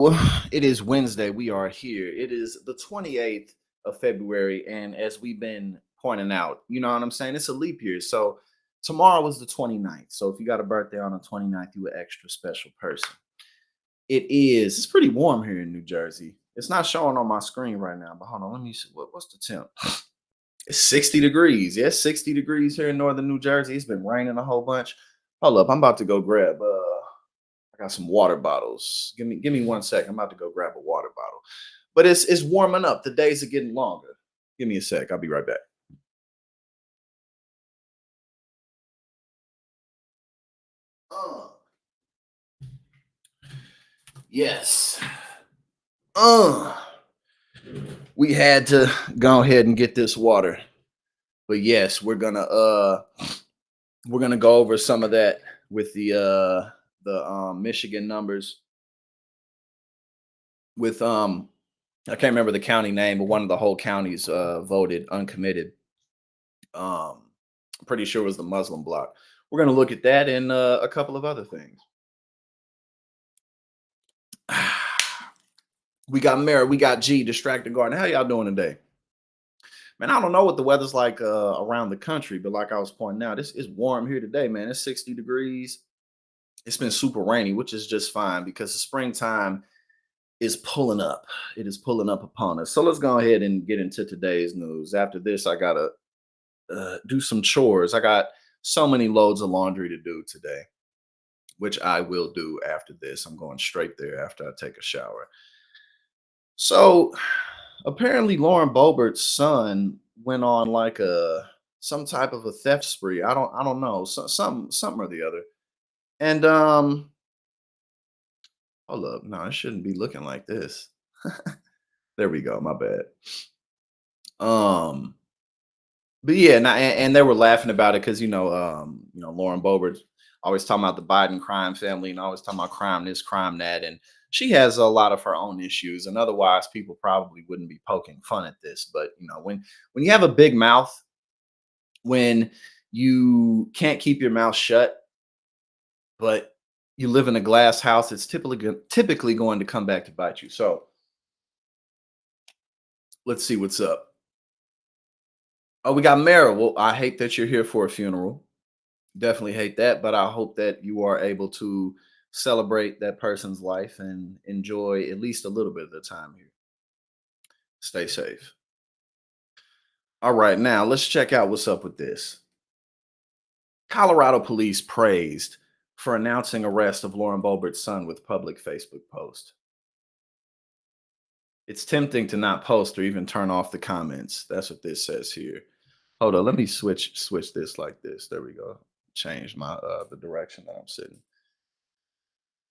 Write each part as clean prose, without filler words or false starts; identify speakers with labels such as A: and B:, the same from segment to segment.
A: Well, it is Wednesday. We are here. It is the 28th of February. And as we've been pointing out, you know what I'm saying? It's a leap year. So tomorrow was the 29th. So if you got a birthday on the 29th, you an extra special person. It's pretty warm here in New Jersey. It's not showing on my screen right now, but hold on. Let me see. What's the temp? It's 60 degrees. Yes, 60 degrees here in northern New Jersey. It's been raining a whole bunch. Hold up. I'm about to go grab I got some water bottles. Give me 1 sec. I'm about to go grab a water bottle. But it's warming up. The days are getting longer. Give me a sec. I'll be right back. Uh, yes. Uh, we had to go ahead and get this water. But yes, we're gonna go over some of that with the Michigan numbers with I can't remember the county name, but one of the whole counties voted uncommitted. I'm pretty sure it was the Muslim bloc. We're going to look at that and a couple of other things. We got Mara, we got G, Distracted Garden. How y'all doing today? Man, I don't know what the weather's like around the country, but like I was pointing out, it's warm here today, man. It's 60 degrees. It's been super rainy, which is just fine because the springtime is pulling up. It is pulling up upon us. So let's go ahead and get into today's news. After this, I got to do some chores. I got so many loads of laundry to do today, which I will do after this. I'm going straight there after I take a shower. So apparently Lauren Boebert's son went on like a some type of a theft spree. I don't know. Something or the other. And hold up. No, it shouldn't be looking like this. There we go. My bad. Um But yeah, and they were laughing about it because Lauren Boebert always talking about the Biden crime family and always talking about crime this, crime that, and she has a lot of her own issues, and otherwise people probably wouldn't be poking fun at this. But when you have a big mouth, when you can't keep your mouth shut, but you live in a glass house, it's typically going to come back to bite you. So let's see what's up. Oh, we got Mara. Well, I hate that you're here for a funeral. Definitely hate that, but I hope that you are able to celebrate that person's life and enjoy at least a little bit of the time here. Stay safe. All right, now let's check out what's up with this. Colorado police praised for announcing arrest of Lauren Boebert's son with public Facebook post. It's tempting to not post or even turn off the comments. That's what this says here. Hold on, let me switch this like this. There we go. Change my the direction that I'm sitting.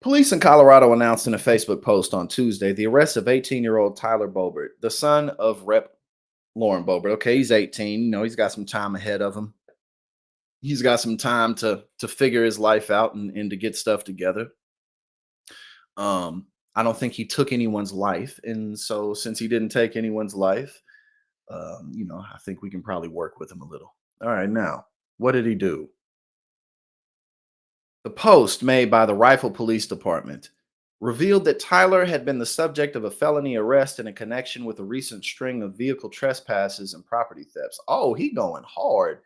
A: Police in Colorado announced in a Facebook post on Tuesday the arrest of 18-year-old Tyler Boebert, the son of Rep. Lauren Boebert. Okay, he's 18. He's got some time ahead of him. He's got some time to figure his life out and to get stuff together. I don't think he took anyone's life, and so since he didn't take anyone's life, I think we can probably work with him a little. All right, now what did he do? The post made by the Rifle Police Department revealed that Tyler had been the subject of a felony arrest in a connection with a recent string of vehicle trespasses and property thefts. Oh, he going hard.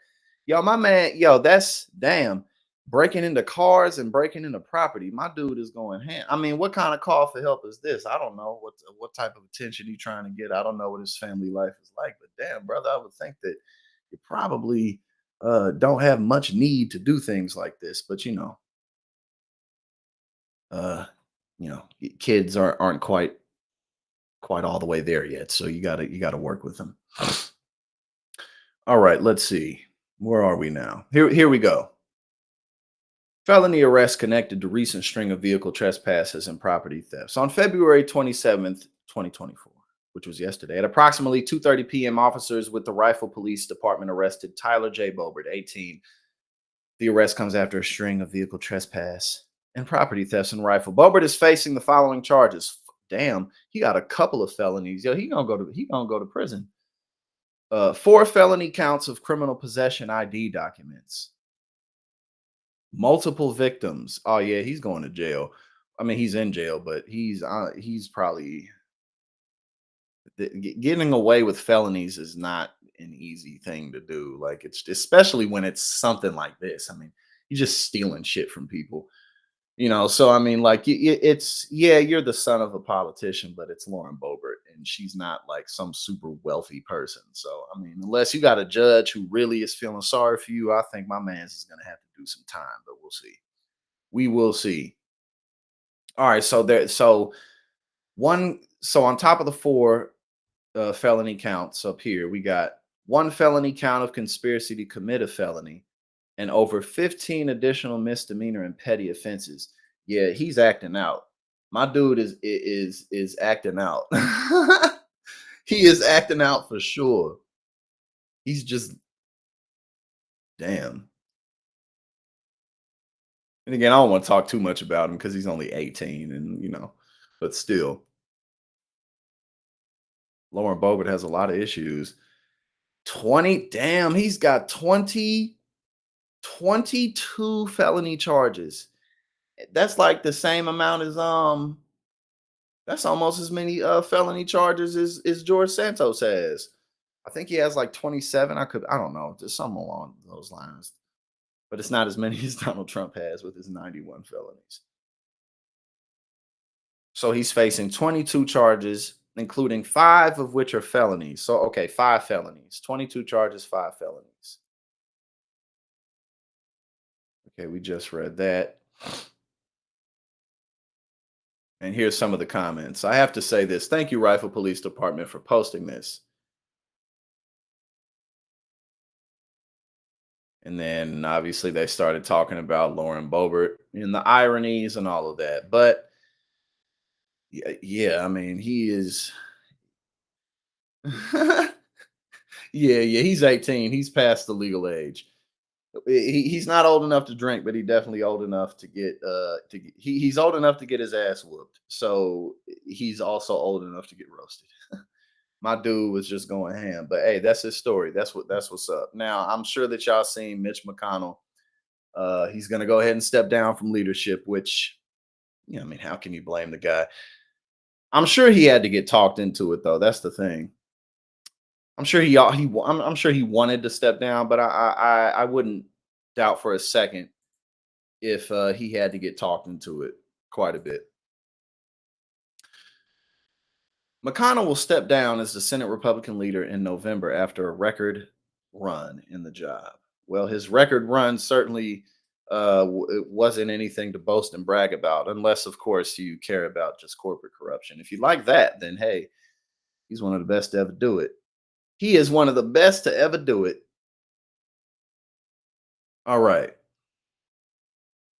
A: Yo, my man, that's damn. Breaking into cars and breaking into property. My dude is going ham. I mean, what kind of call for help is this? I don't know what type of attention he trying to get. I don't know what his family life is like, but damn, brother, I would think that you probably don't have much need to do things like this. But uh kids aren't quite all the way there yet, so you gotta work with them. All right, let's see, where are we now? Here we go. Felony arrest connected to recent string of vehicle trespasses and property thefts on February 27th, 2024, which was yesterday. At approximately 2:30 p.m., officers with the Rifle Police Department arrested Tyler J. Boebert, 18. The arrest comes after a string of vehicle trespass and property thefts and rifle. Boebert is facing the following charges. Damn, he got a couple of felonies. Yo, he gonna go to prison. Four felony counts of criminal possession ID documents. Multiple victims. Oh yeah, he's going to jail. I mean, he's in jail, but he's probably getting away with felonies is not an easy thing to do. Like it's especially when it's something like this. I mean, you're just stealing shit from people. So I mean, like it's yeah, you're the son of a politician, but it's Lauren Boebert, and she's not like some super wealthy person. So I mean, unless you got a judge who really is feeling sorry for you, I think my man's is gonna have to do some time, but we'll see. We will see. All right, so on top of the four felony counts up here, we got one felony count of conspiracy to commit a felony and over 15 additional misdemeanor and petty offenses. Yeah, he's acting out. My dude is acting out. He is acting out for sure. He's just damn. And again, I don't want to talk too much about him because he's only 18 and but still, Lauren Boebert has a lot of issues. 20, damn, he's got 22 felony charges. That's like the same amount as that's almost as many felony charges as George Santos has. I think he has like 27. I don't know, just something along those lines. But it's not as many as Donald Trump has with his 91 felonies. So he's facing 22 charges, including 5 of which are felonies. So okay, 5 felonies, 22 charges, 5 felonies. Okay, we just read that. And here's some of the comments. I have to say this. Thank you, Rifle Police Department, for posting this. And then obviously they started talking about Lauren Boebert and the ironies and all of that. But yeah, I mean, he is. Yeah, he's 18. He's past the legal age. He's not old enough to drink, but he definitely old enough to he's old enough to get his ass whooped. So he's also old enough to get roasted. My dude was just going ham. But hey, that's his story. That's what's up. Now I'm sure that y'all seen Mitch McConnell. He's gonna go ahead and step down from leadership, which I mean, how can you blame the guy? I'm sure he had to get talked into it though. That's the thing. I'm sure I'm sure he wanted to step down, but I wouldn't doubt for a second if he had to get talked into it quite a bit. McConnell will step down as the Senate Republican leader in November after a record run in the job. Well, his record run certainly it wasn't anything to boast and brag about, unless, of course, you care about just corporate corruption. If you like that, then hey, he's one of the best to ever do it. He is one of the best to ever do it. All right.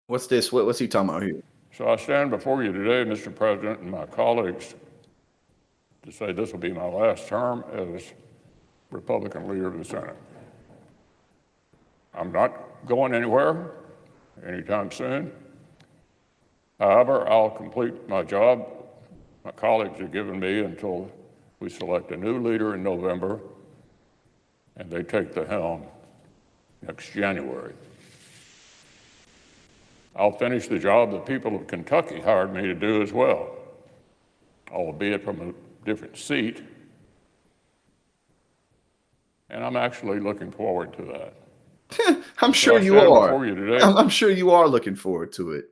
A: What's this? What's he talking about here?
B: So I stand before you today, Mr. President, and my colleagues to say this will be my last term as Republican leader of the Senate. I'm not going anywhere anytime soon. However, I'll complete my job my colleagues have given me until we select a new leader in November and they take the helm next January. I'll finish the job the people of Kentucky hired me to do as well, albeit from a different seat. And I'm actually looking forward to that.
A: I'm sure you are. I'm sure you are looking forward to it.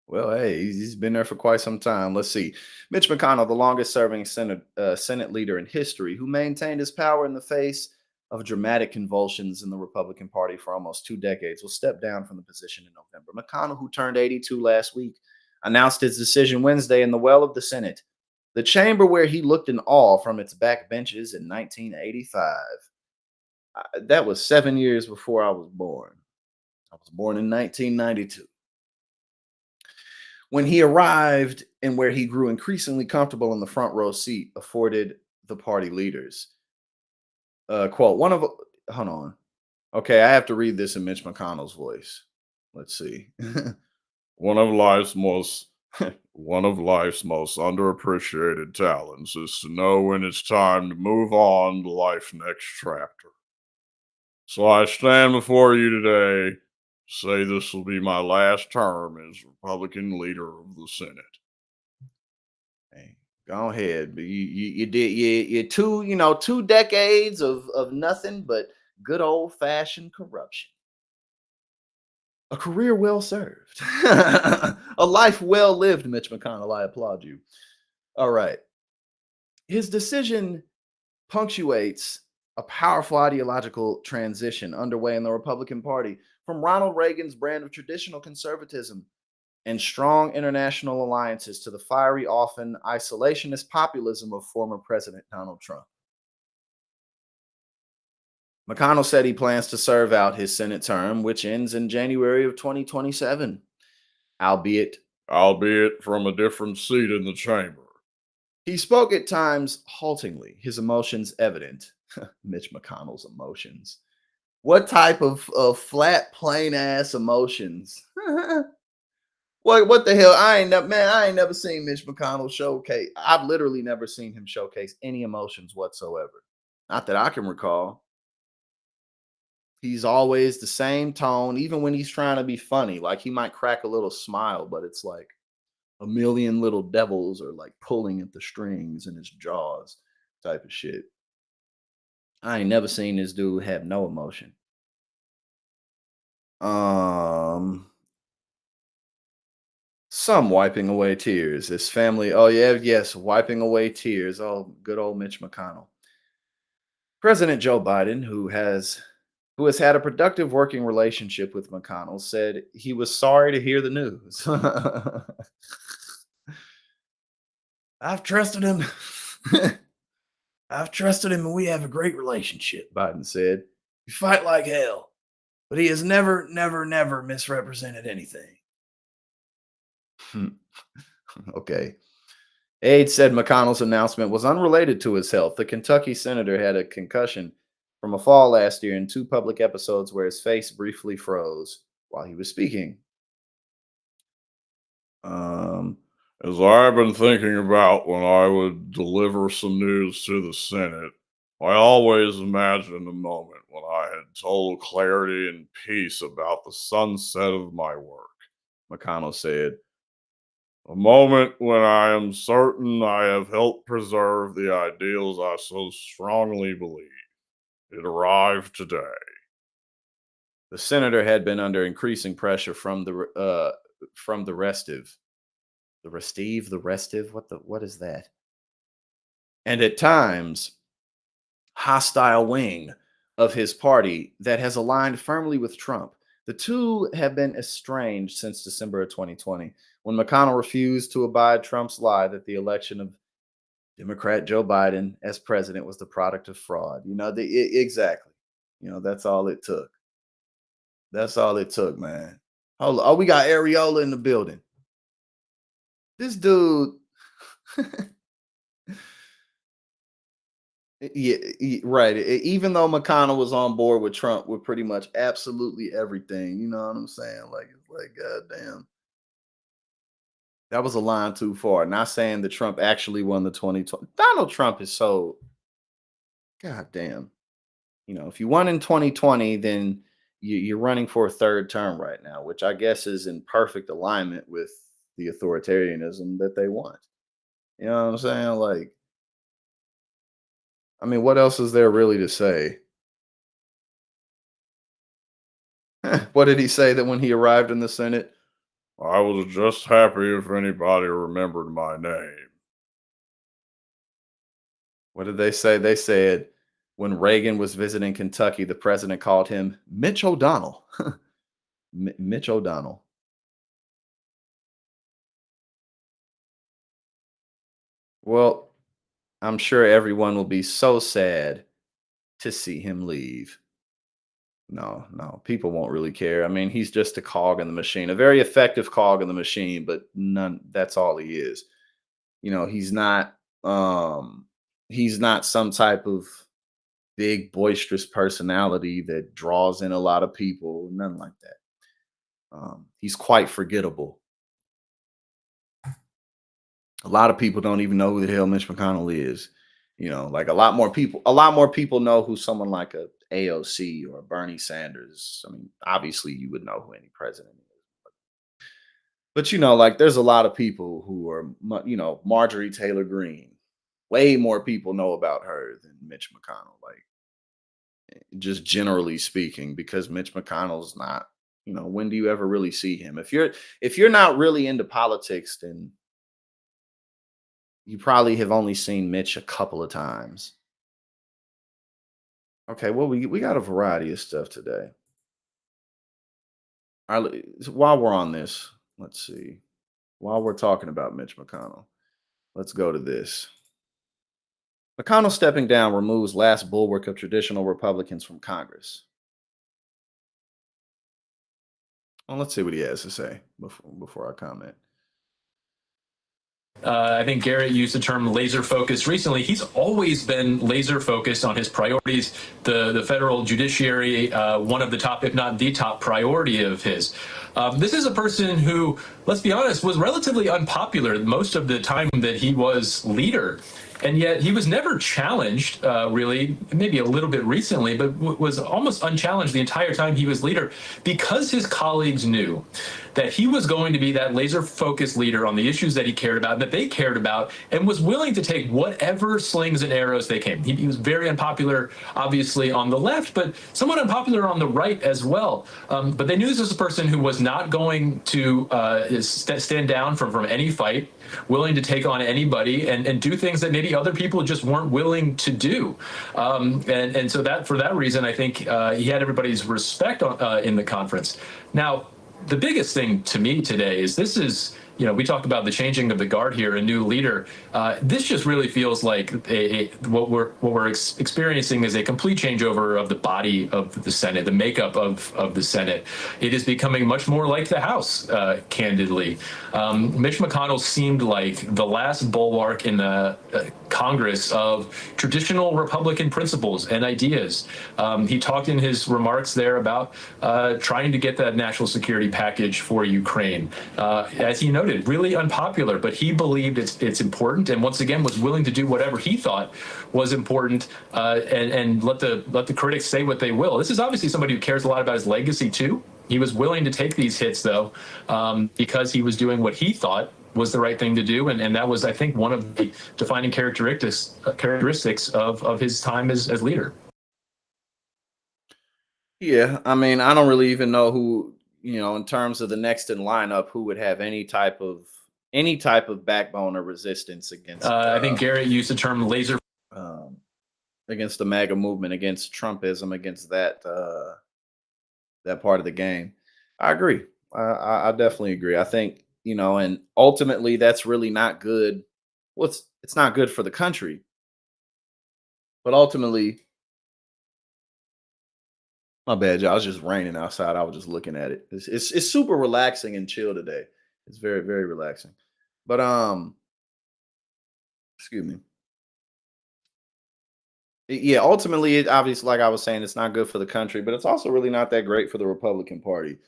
A: Well, hey, he's been there for quite some time. Let's see. Mitch McConnell, the longest serving Senate leader in history, who maintained his power in the face of dramatic convulsions in the Republican Party for almost 2 decades, will step down from the position in November. McConnell, who turned 82 last week, announced his decision Wednesday in the well of the Senate, the chamber where he looked in awe from its back benches in 1985. That was 7 years before I was born. I was born in 1992. When he arrived and where he grew increasingly comfortable in the front row seat afforded the party leaders. Quote, hold on. Okay, I have to read this in Mitch McConnell's voice. Let's see. One of life's most underappreciated talents is to know when it's time to move on to life's next chapter. So I stand before you today
B: say this will be my last term as Republican leader of the Senate.
A: Hey, go ahead. But you did you two, 2 decades of nothing but good old fashioned corruption. A career well served. A life well lived, Mitch McConnell. I applaud you. All right. His decision punctuates a powerful ideological transition underway in the Republican Party from Ronald Reagan's brand of traditional conservatism and strong international alliances to the fiery, often isolationist populism of former President Donald Trump. McConnell said he plans to serve out his Senate term, which ends in January of 2027, albeit
B: Albeit from a different seat in the chamber.
A: he spoke at times haltingly, his emotions evident. Mitch McConnell's emotions. What type of flat, plain ass emotions? What the hell? I ain't never seen Mitch McConnell showcase. I've literally never seen him showcase any emotions whatsoever. Not that I can recall. He's always the same tone, even when he's trying to be funny. Like he might crack a little smile, but it's like a million little devils are like pulling at the strings in his jaws, type of shit. I ain't never seen this dude have no emotion. Um, some wiping away tears. His family, oh yeah, yes, wiping away tears. Oh, good old Mitch McConnell. President Joe Biden, who has had a productive working relationship with McConnell, said he was sorry to hear the news. I've trusted him. I've trusted him and we have a great relationship, Biden said. We fight like hell, but he has never, never, never misrepresented anything. Okay. Aides said McConnell's announcement was unrelated to his health. The Kentucky senator had a concussion from a fall last year in two public episodes where his face briefly froze while he was speaking.
B: Um, as I've been thinking about when I would deliver some news to the Senate, I always imagined a moment when I had total clarity and peace about the sunset of my work.
A: McConnell said,
B: A moment when I am certain I have helped preserve the ideals I so strongly believe. It arrived today.
A: the senator had been under increasing pressure from the restive. The restive? What is that? And at times, hostile wing of his party that has aligned firmly with Trump. The two have been estranged since December of 2020, when McConnell refused to abide Trump's lie that the election of Democrat Joe Biden as president was the product of fraud. Exactly. That's all it took. That's all it took, man. Hold on. Oh, we got Areola in the building. This dude. Yeah, right. Even though McConnell was on board with Trump with pretty much absolutely everything, you know what I'm saying? Like, it's like, goddamn, that was a line too far. Not saying that Trump actually won the 2020. Donald Trump is so goddamn. If you won in 2020, then you're running for a third term right now, which I guess is in perfect alignment with the authoritarianism that they want. You know what I'm saying? Like, I mean, what else is there really to say? What did he say that when he arrived in the Senate?
B: I was just happy if anybody remembered my name.
A: What did they say? They said when Reagan was visiting Kentucky, the president called him Mitch O'Donnell. Mitch O'Donnell. Well, I'm sure everyone will be so sad to see him leave. No, no, people won't really care. I mean, he's just a cog in the machine, a very effective cog in the machine, but none, that's all he is. He's not some type of big boisterous personality that draws in a lot of people, nothing like that. He's quite forgettable. A lot of people don't even know who the hell Mitch McConnell is. Like a lot more people know who someone like a AOC or Bernie Sanders, I mean, obviously you would know who any president is. But like there's a lot of people who are, Marjorie Taylor Greene. Way more people know about her than Mitch McConnell. Like just generally speaking, because Mitch McConnell's not. When do you ever really see him? If you're not really into politics, then you probably have only seen Mitch a couple of times. Okay, well, we got a variety of stuff today. So while we're on this, let's see. While we're talking about Mitch McConnell, let's go to this. McConnell stepping down removes last bulwark of traditional Republicans from Congress. Well, let's see what he has to say before I comment.
C: I think Garrett used the term laser focused recently. He's always been laser focused on his priorities. The federal judiciary, one of the top, if not the top priority of his. This is a person who, let's be honest, was relatively unpopular most of the time that he was leader. And yet he was never challenged, really, maybe a little bit recently, but was almost unchallenged the entire time he was leader because his colleagues knew that he was going to be that laser-focused leader on the issues that he cared about, that they cared about, and was willing to take whatever slings and arrows they came. He was very unpopular, obviously, on the left, but somewhat unpopular on the right as well. But they knew this was a person who was not going to stand down from any fight, willing to take on anybody and do things that maybe other people just weren't willing to do. And so that for that reason, I think he had everybody's respect in the conference. Now, the biggest thing to me today is we talked about the changing of the guard here, a new leader. This just really feels like what we're experiencing is a complete changeover of the body of the Senate, the makeup of the Senate. It is becoming much more like the House, candidly. Mitch McConnell seemed like the last bulwark in the Congress of traditional Republican principles and ideas. He talked in his remarks there about trying to get that national security package for Ukraine. As he noted, really unpopular, but he believed it's important, and once again was willing to do whatever he thought was important, and let the critics say what they will. This is obviously somebody who cares a lot about his legacy too. He was willing to take these hits though, because he was doing what he thought was the right thing to do, and that was, I think, one of the defining characteristics of his time as leader.
A: Yeah, I mean, I don't really even know who, in terms of the next in lineup, who would have any type of backbone or resistance against.
C: I think Garrett used the term laser
A: against the MAGA movement, against Trumpism, against that part of the game. I agree. I definitely agree. I think and ultimately that's really not good. Well, it's not good for the country, but ultimately. My bad, y'all. It's just raining outside. I was just looking at it. It's super relaxing and chill today. It's very, very relaxing. But excuse me. Yeah, ultimately, it obviously, like I was saying, it's not good for the country, but it's also really not that great for the Republican Party.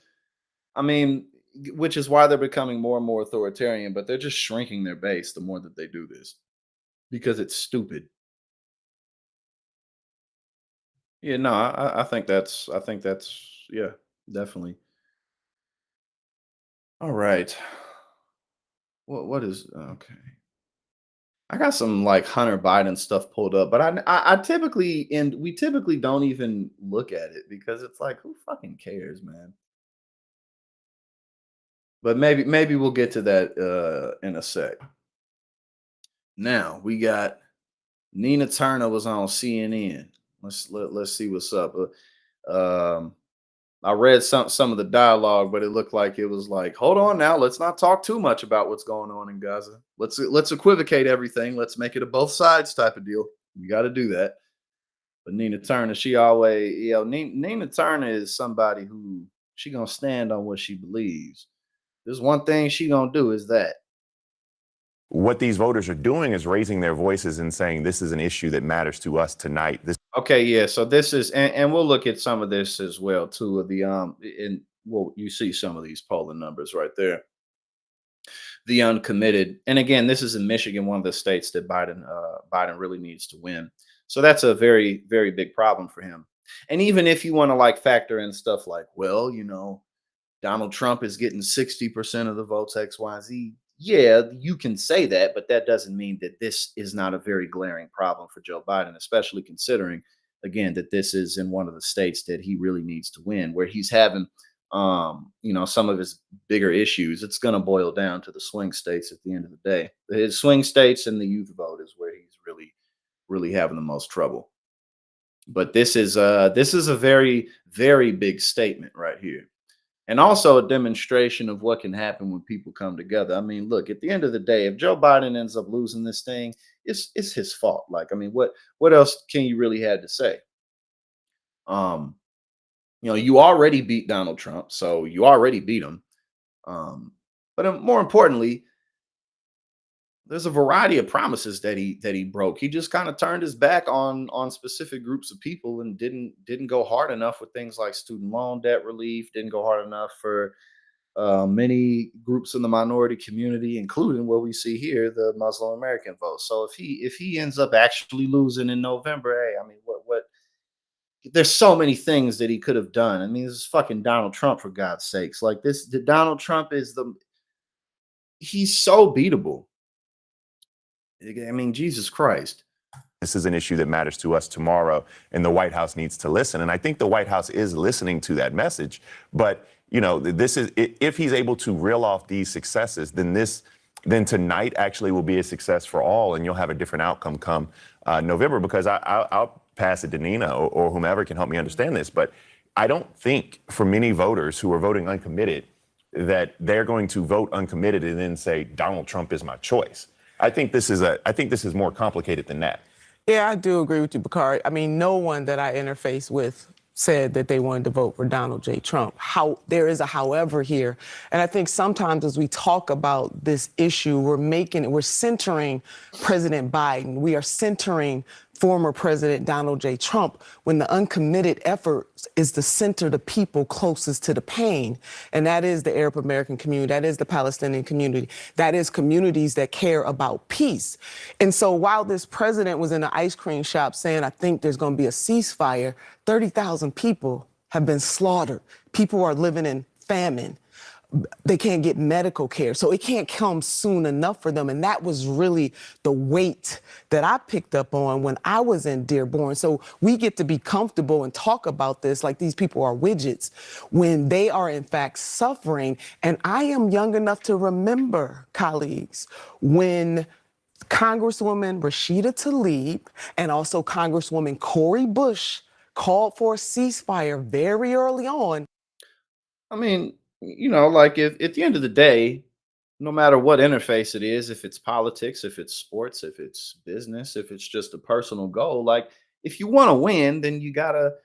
A: I mean, which is why they're becoming more and more authoritarian, but they're just shrinking their base the more that they do this because it's stupid. Yeah, no, I think that's yeah, definitely. All right. What is okay? I got some like Hunter Biden stuff pulled up, but I typically and we typically don't even look at it because it's like who fucking cares, man. But maybe we'll get to that in a sec. Now we got Nina Turner was on CNN. Let's see what's up. Um, I read some of the dialogue, but it looked like it was like, hold on now, let's not talk too much about what's going on in Gaza. Let's equivocate everything. Let's make it a both sides type of deal. You got to do that. But Nina Turner, she always, Nina Turner is somebody who she gonna stand on what she believes. There's one thing she gonna do is that.
D: What these voters are doing is raising their voices and saying this is an issue that matters to us tonight.
A: Okay, yeah. So this is, and we'll look at some of this as well too. Of the and well, you see some of these polling numbers right there. The uncommitted, and again, this is in Michigan, one of the states that Biden really needs to win. So that's a very, very big problem for him. And even if you want to like factor in stuff like, well, you know, Donald Trump is getting 60% of the votes, XYZ. Yeah, you can say that, but that doesn't mean that this is not a very glaring problem for Joe Biden, especially considering, again, that this is in one of the states that he really needs to win, where he's having, you know, some of his bigger issues. It's going to boil down to the swing states at the end of the day. His swing states and the youth vote is where he's really having the most trouble. But this is a very, very big statement right here. And also a demonstration of what can happen when people come together. I mean, look, at the end of the day, if Joe Biden ends up losing this thing, it's his fault. Like, I mean, what else can you really have to say? You know, you already beat Donald Trump, so you already beat him. But more importantly, there's a variety of promises that he broke. He just kind of turned his back on specific groups of people and didn't go hard enough with things like student loan debt relief. Didn't go hard enough for many groups in the minority community, including what we see here, the Muslim American vote. So if he ends up actually losing in November, hey, I mean, what? There's so many things that he could have done. I mean, this is fucking Donald Trump, for God's sakes. Like this, Donald Trump he's so beatable. I mean, Jesus Christ.
D: This is an issue that matters to us tomorrow, and the White House needs to listen. And I think the White House is listening to that message. But, you know, this is, if he's able to reel off these successes, then tonight actually will be a success for all, and you'll have a different outcome come November. Because I'll pass it to Nina or whomever can help me understand this. But I don't think for many voters who are voting uncommitted that they're going to vote uncommitted and then say Donald Trump is my choice. I think this is more complicated than that.
E: Yeah, I do agree with you, Bakari. I mean, no one that I interface with said that they wanted to vote for Donald J. Trump. There is a however here. And I think sometimes as we talk about this issue, we're centering President Biden. We are centering former President Donald J. Trump, when the uncommitted effort is to center the people closest to the pain. And that is the Arab American community. That is the Palestinian community. That is communities that care about peace. And so while this president was in an ice cream shop saying, I think there's going to be a ceasefire, 30,000 people have been slaughtered. People are living in famine. They can't get medical care. So it can't come soon enough for them. And that was really the weight that I picked up on when I was in Dearborn. So we get to be comfortable and talk about this like these people are widgets when they are in fact suffering. And I am young enough to remember, colleagues, when Congresswoman Rashida Tlaib and also Congresswoman Cori Bush called for a ceasefire very early on.
A: I mean, you know, like if at the end of the day, no matter what interface it is, if it's politics, if it's sports, if it's business, if it's just a personal goal, like if you want to win, then you gotta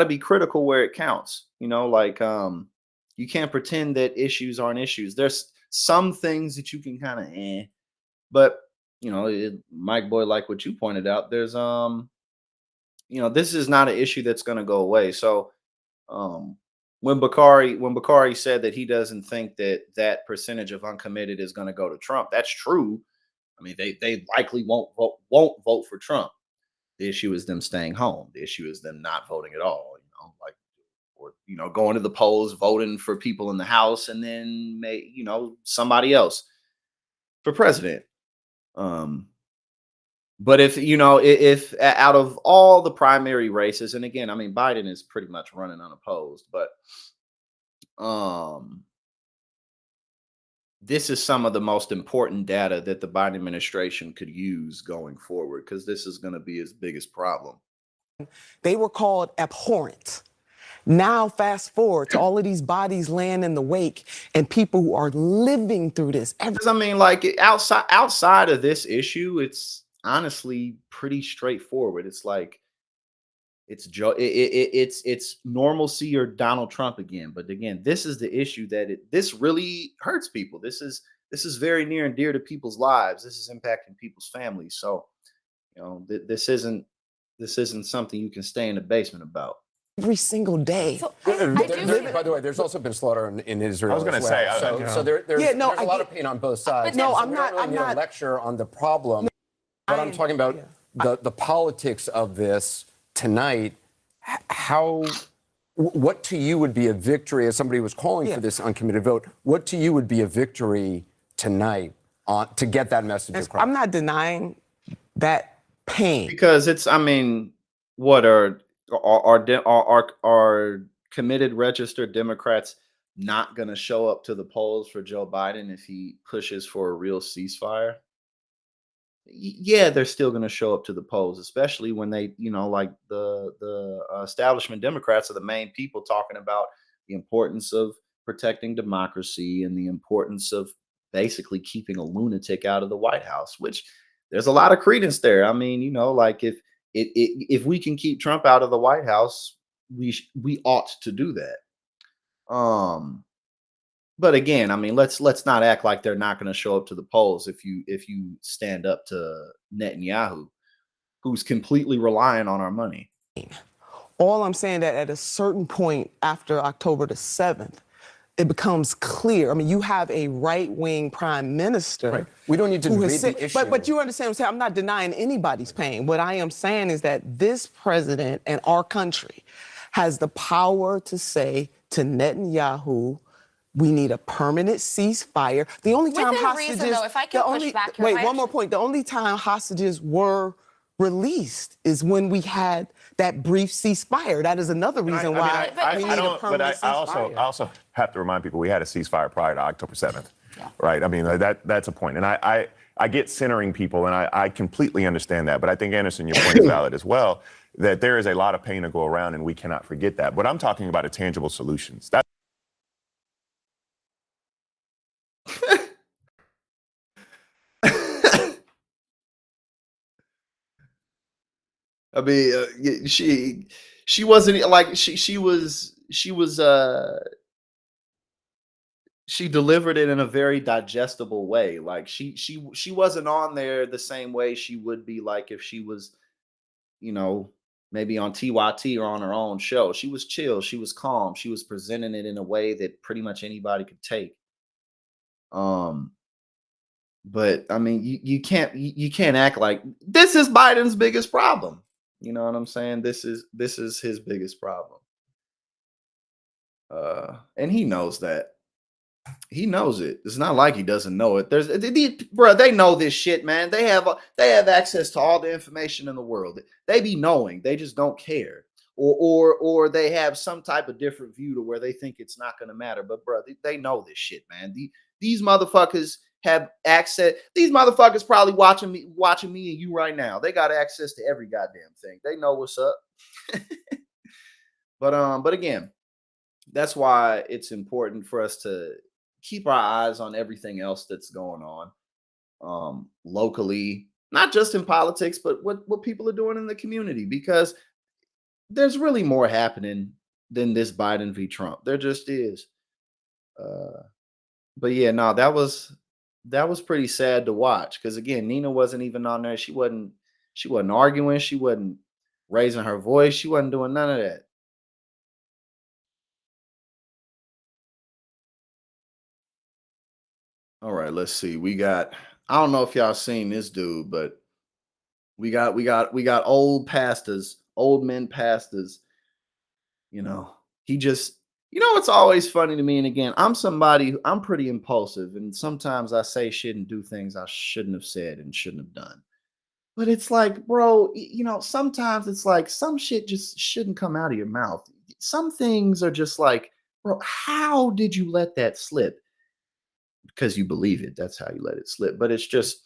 A: be critical where it counts. You know, like you can't pretend that issues aren't issues. There's some things that you can kind of but you know, Mike Boy, like what you pointed out, there's you know, this is not an issue that's gonna go away. So when Bakari said that he doesn't think that percentage of uncommitted is going to go to Trump, that's true. I mean, they likely won't vote for Trump. The issue is them staying home. The issue is them not voting at all. You know, like, or you know, going to the polls, voting for people in the House, and then somebody else for president. But if out of all the primary races, and again, I mean, Biden is pretty much running unopposed, but this is some of the most important data that the Biden administration could use going forward, because this is going to be his biggest problem.
E: They were called abhorrent. Now, fast forward to all of these bodies laying in the wake and people who are living through this.
A: I mean, like outside of this issue, it's honestly pretty straightforward. It's like it's normalcy or Donald Trump again. But again, this is the issue this really hurts people. This is very near and dear to people's lives. This is impacting people's families. So, you know, this isn't something you can stay in the basement about.
E: Every single day.
F: So
G: by the way, there's also been slaughter in Israel.
D: I was going to say,
G: so there's a lot of pain on both sides.
E: No,
G: so
E: I'm not.
G: I'm not lecture on the problem, but I'm talking about the politics of this tonight. What to you would be a victory, as somebody who was calling for this uncommitted vote, what to you would be a victory tonight to get that message across?
E: I'm not denying that pain.
A: Because it's, I mean, what are committed registered Democrats not going to show up to the polls for Joe Biden if he pushes for a real ceasefire? Yeah, they're still going to show up to the polls, especially when they, like the establishment Democrats are the main people talking about the importance of protecting democracy and the importance of basically keeping a lunatic out of the White House, which there's a lot of credence there. I mean, like if we can keep Trump out of the White House, we ought to do that. But again, I mean, let's not act like they're not going to show up to the polls if you stand up to Netanyahu, who's completely relying on our money.
E: All I'm saying that at a certain point after October the 7th, it becomes clear. I mean, you have a right-wing prime minister.
G: Right. We don't need to debate the issue.
E: But you understand what I'm saying? I'm not denying anybody's pain. What I am saying is that this president and our country has the power to say to Netanyahu, we need a permanent ceasefire. The only time hostages,
F: reason, though, if I can push back here,
E: wait, one more point. The only time hostages were released is when we had that brief ceasefire. That is another reason why we need a permanent ceasefire.
D: I also have to remind people we had a ceasefire prior to October 7th, right? I mean, that's a point. And I get centering people, and I completely understand that. But I think, Anderson, your point is valid as well, that there is a lot of pain to go around, and we cannot forget that. But I'm talking about tangible solutions.
A: I mean, she wasn't like she delivered it in a very digestible way. Like she wasn't on there the same way she would be like if she was, maybe on TYT or on her own show. She was chill, she was calm, she was presenting it in a way that pretty much anybody could take. But I mean, you can't act like this is Biden's biggest problem. You know what I'm saying? This is his biggest problem. And he knows that. He knows it. It's not like he doesn't know it. They know this shit, man. They have access to all the information in the world. They be knowing. They just don't care. Or they have some type of different view to where they think it's not going to matter. But bro, they know this shit, man. These motherfuckers have access. These motherfuckers probably watching me and you right now. They got access to every goddamn thing. They know what's up. But again, that's why it's important for us to keep our eyes on everything else that's going on locally, not just in politics, but what people are doing in the community, because there's really more happening than this Biden v. Trump. There just is. But yeah, no, that was pretty sad to watch, because again, Nina wasn't even on there. She wasn't arguing. She wasn't raising her voice. She wasn't doing none of that. All right, let's see. I don't know if y'all seen this dude, but we got old pastors, old men pastors. He just, it's always funny to me. And again, I'm pretty impulsive, and sometimes I say shit and do things I shouldn't have said and shouldn't have done. But it's like, bro, sometimes it's like some shit just shouldn't come out of your mouth. Some things are just like, bro, how did you let that slip? Because you believe it. That's how you let it slip. But it's just,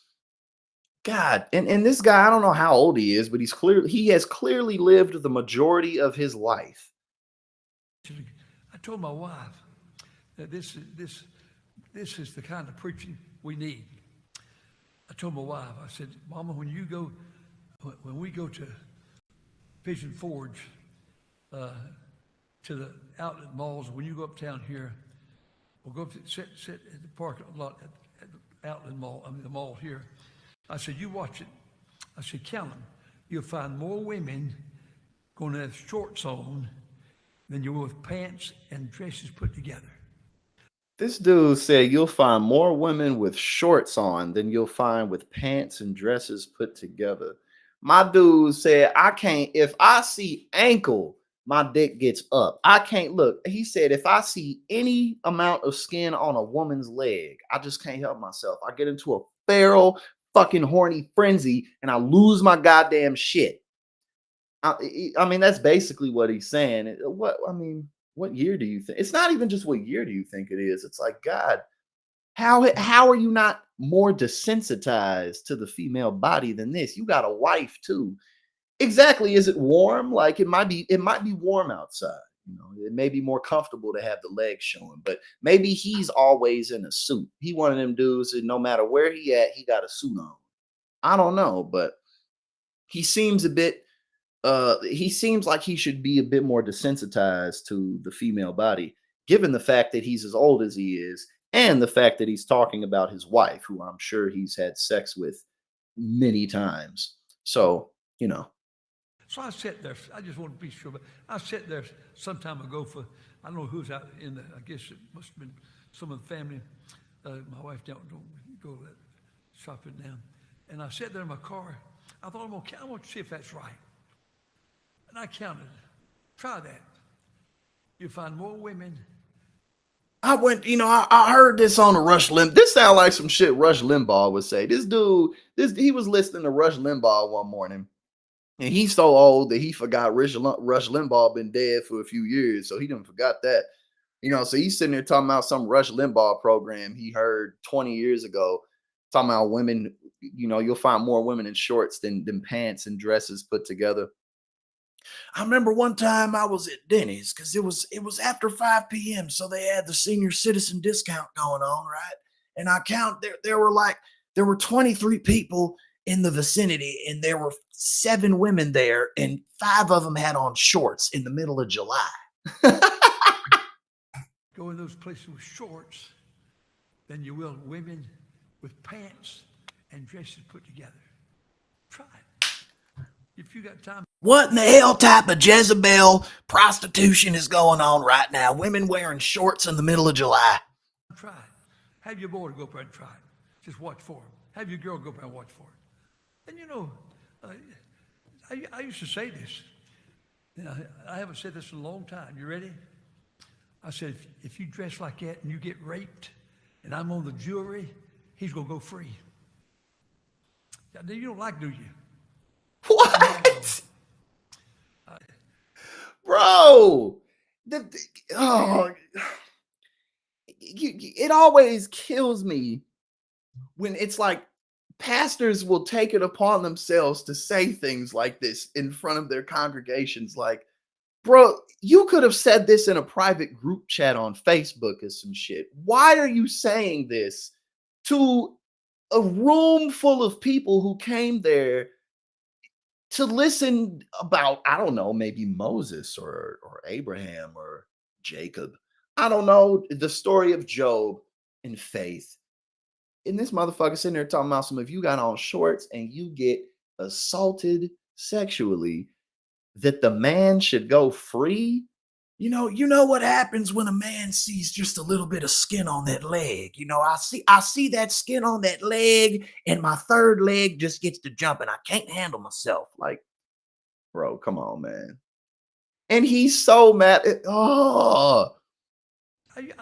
A: God. And this guy, I don't know how old he is, but he has clearly lived the majority of his life.
H: I told my wife that this is the kind of preaching we need. I told my wife, I said, Mama, when we go to Pigeon Forge, to the outlet malls, when you go uptown here, we'll go up to sit at the parking lot at the outlet mall, the mall here. I said, you watch it. I said, count them. You'll find more women going to have shorts on than you will with pants and dresses put together.
A: This dude said you'll find more women with shorts on than you'll find with pants and dresses put together. My dude said, if I see ankle, my dick gets up. I can't look. He said, if I see any amount of skin on a woman's leg, I just can't help myself. I get into a feral fucking horny frenzy and I lose my goddamn shit. I mean, that's basically what he's saying. What year do you think? It's not even just what year do you think it is. It's like, God, how are you not more desensitized to the female body than this? You got a wife too. Exactly. Is it warm? Like it might be warm outside. You know, it may be more comfortable to have the legs showing, but maybe he's always in a suit. He one of them dudes that no matter where he at, he got a suit on. I don't know, but he seems a bit he seems like he should be a bit more desensitized to the female body, given the fact that he's as old as he is, and the fact that he's talking about his wife, who I'm sure he's had sex with many times. So, you know.
H: So I sat there. I just want to be sure, but I sat there some time ago for, I don't know who's out in the, I guess it must have been some of the family. My wife don't go that shopping now. And I sat there in my car. I thought, I want to see if that's right. And I counted. Try that. You'll find more women.
A: I went, I heard this on the Rush Limbaugh. This sounds like some shit Rush Limbaugh would say. This dude, he was listening to Rush Limbaugh one morning. And he's so old that he forgot Rush Limbaugh been dead for a few years. So he didn't forgot that. So he's sitting there talking about some Rush Limbaugh program he heard 20 years ago, talking about women, you'll find more women in shorts than pants and dresses put together. I remember one time I was at Denny's because it was after 5 p.m. So they had the senior citizen discount going on, right? And I count there were 23 people in the vicinity, and there were 7 women there, and 5 of them had on shorts in the middle of July.
H: Go in those places with shorts than you will women with pants and dresses put together. Try it. If you got time. What in the hell type of Jezebel prostitution is going on right now? Women wearing shorts in the middle of July. Try it. Have your boy go up there and try it. Just watch for him. Have your girl go up there and watch for it. And I used to say this. I haven't said this in a long time. You ready? I said, if you dress like that and you get raped and I'm on the jury, he's going to go free. You don't like, do you?
A: What? Bro. It always kills me when it's like pastors will take it upon themselves to say things like this in front of their congregations. Like, bro, you could have said this in a private group chat on Facebook or some shit. Why are you saying this to a room full of people who came there to listen about, I don't know, maybe Moses or Abraham or Jacob? I don't know, the story of Job and faith. And this motherfucker sitting there talking about if you got on shorts and you get assaulted sexually, that the man should go free. You know what happens when a man sees just a little bit of skin on that leg. I see that skin on that leg, and my third leg just gets to jumping. I can't handle myself. Like, bro, come on, man. And he's so mad. I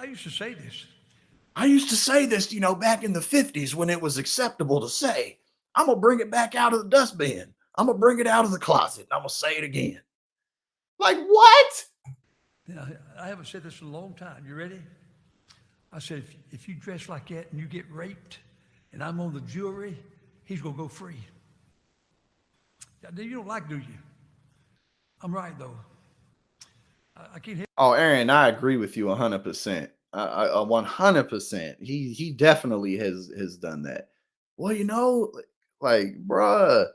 A: used to say this. I used to say this, back in the 50s when it was acceptable to say. I'm going to bring it back out of the dustbin. I'm going to bring it out of the closet. I'm going to say it again. Like, what? I haven't said this in a long time. You ready? I said, if you dress like that and you get raped and I'm on the jury, he's going to go free. You don't like, do you? I'm right, though. I can't hear. Oh, Aaron, I agree with you 100%. 100%. He definitely has done that. Well, like, bruh.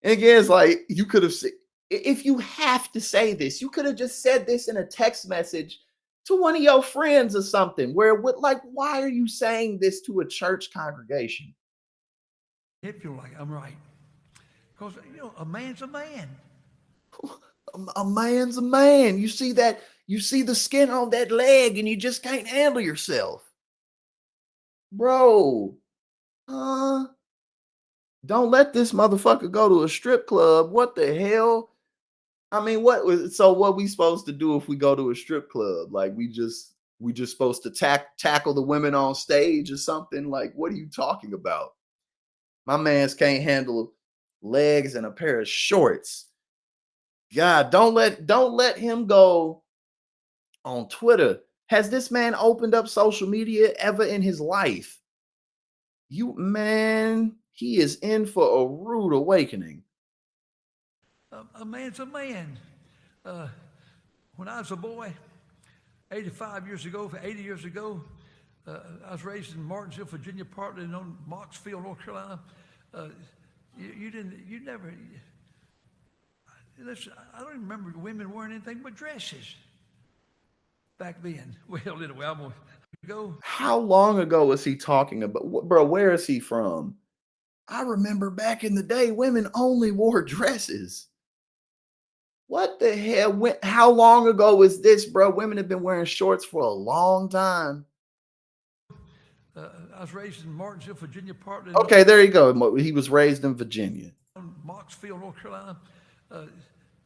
A: And again, it's like you could have said, if you have to say this, you could have just said this in a text message to one of your friends or something. Why are you saying this to a church congregation? If you're like, I'm right. Because a man's a man. A man's a man. You see that? You see the skin on that leg and you just can't handle yourself. Bro. Don't let this motherfucker go to a strip club. What the hell? I mean, what we supposed to do if we go to a strip club? Like we just supposed to tackle the women on stage or something? Like, what are you talking about? My man's can't handle legs and a pair of shorts. God, don't let him go on Twitter. Has this man opened up social media ever in his life? He is in for a rude awakening.
H: A man's a man. When I was a boy, 80 years ago, I was raised in Martinsville, Virginia, partly in Moxfield, North Carolina. You never. Listen, I don't even remember women wearing anything but dresses back then. Well, anyway, I'm gonna go.
A: How long ago was he talking about? Bro, where is he from? I remember back in the day, women only wore dresses. What the hell? How long ago is this, bro? Women have been wearing shorts for a long time.
H: I was raised in Martinsville, Virginia, partly.
A: Okay, there you go. He was raised in Virginia.
H: Moxfield, North Carolina.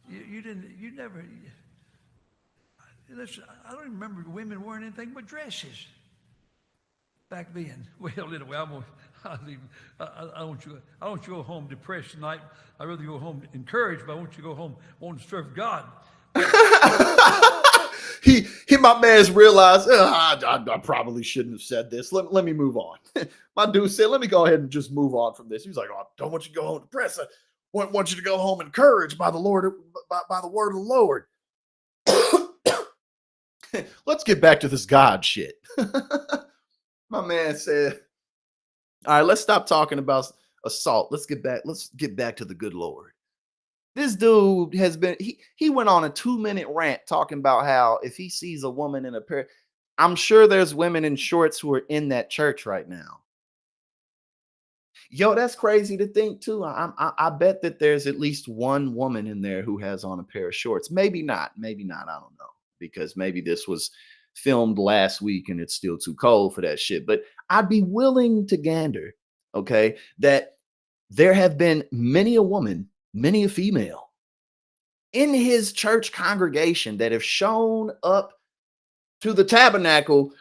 H: You never. Listen, I don't even remember women wearing anything but dresses back then. Well, anyway, I want you to go home depressed tonight. I'd rather go home encouraged, but I want you to go home wanting to serve God.
A: My man's realized, I probably shouldn't have said this. Let me move on. My dude said, let me go ahead and just move on from this. He was like, I don't want you to go home depressed. I want you to go home encouraged by the Lord, by the word of the Lord. Let's get back to this God shit. My man said, all right, let's stop talking about assault. Let's get back to the good Lord. This dude has been, he went on a 2-minute rant talking about how if he sees a woman in a pair, I'm sure there's women in shorts who are in that church right now. Yo, that's crazy to think too. I bet that there's at least one woman in there who has on a pair of shorts. Maybe not. I don't know, because maybe this was filmed last week and it's still too cold for that shit. But I'd be willing to gander, okay, that there have been many a woman, many a female in his church congregation that have shown up to the tabernacle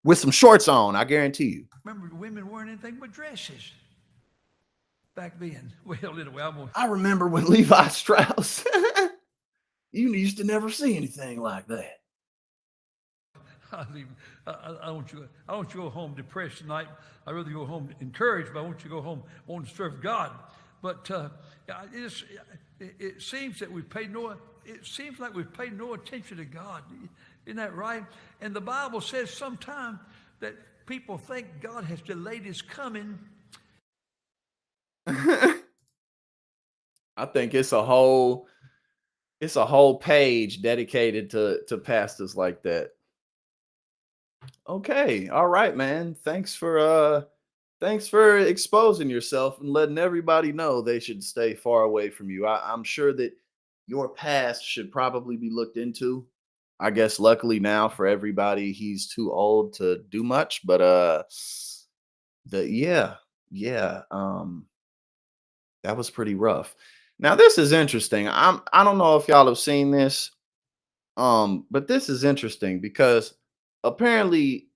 A: with some shorts on. I guarantee you.
H: Remember women wearing anything but dresses back then. Well, anyway,
A: I remember when Levi Strauss, you used to never see anything like that.
H: I want you to go home depressed tonight. I'd rather go home encouraged, but I want you to go home wanting to serve God. But it seems that we've paid no. It seems like we've paid no attention to God. Isn't that right? And the Bible says sometimes that people think God has delayed His coming.
A: I think it's a whole page dedicated to pastors like that. Okay, all right, man. Thanks for exposing yourself and letting everybody know they should stay far away from you. I'm sure that your past should probably be looked into. I guess luckily now for everybody, he's too old to do much, but that was pretty rough. Now this is interesting. I don't know if y'all have seen this, but this is interesting because apparently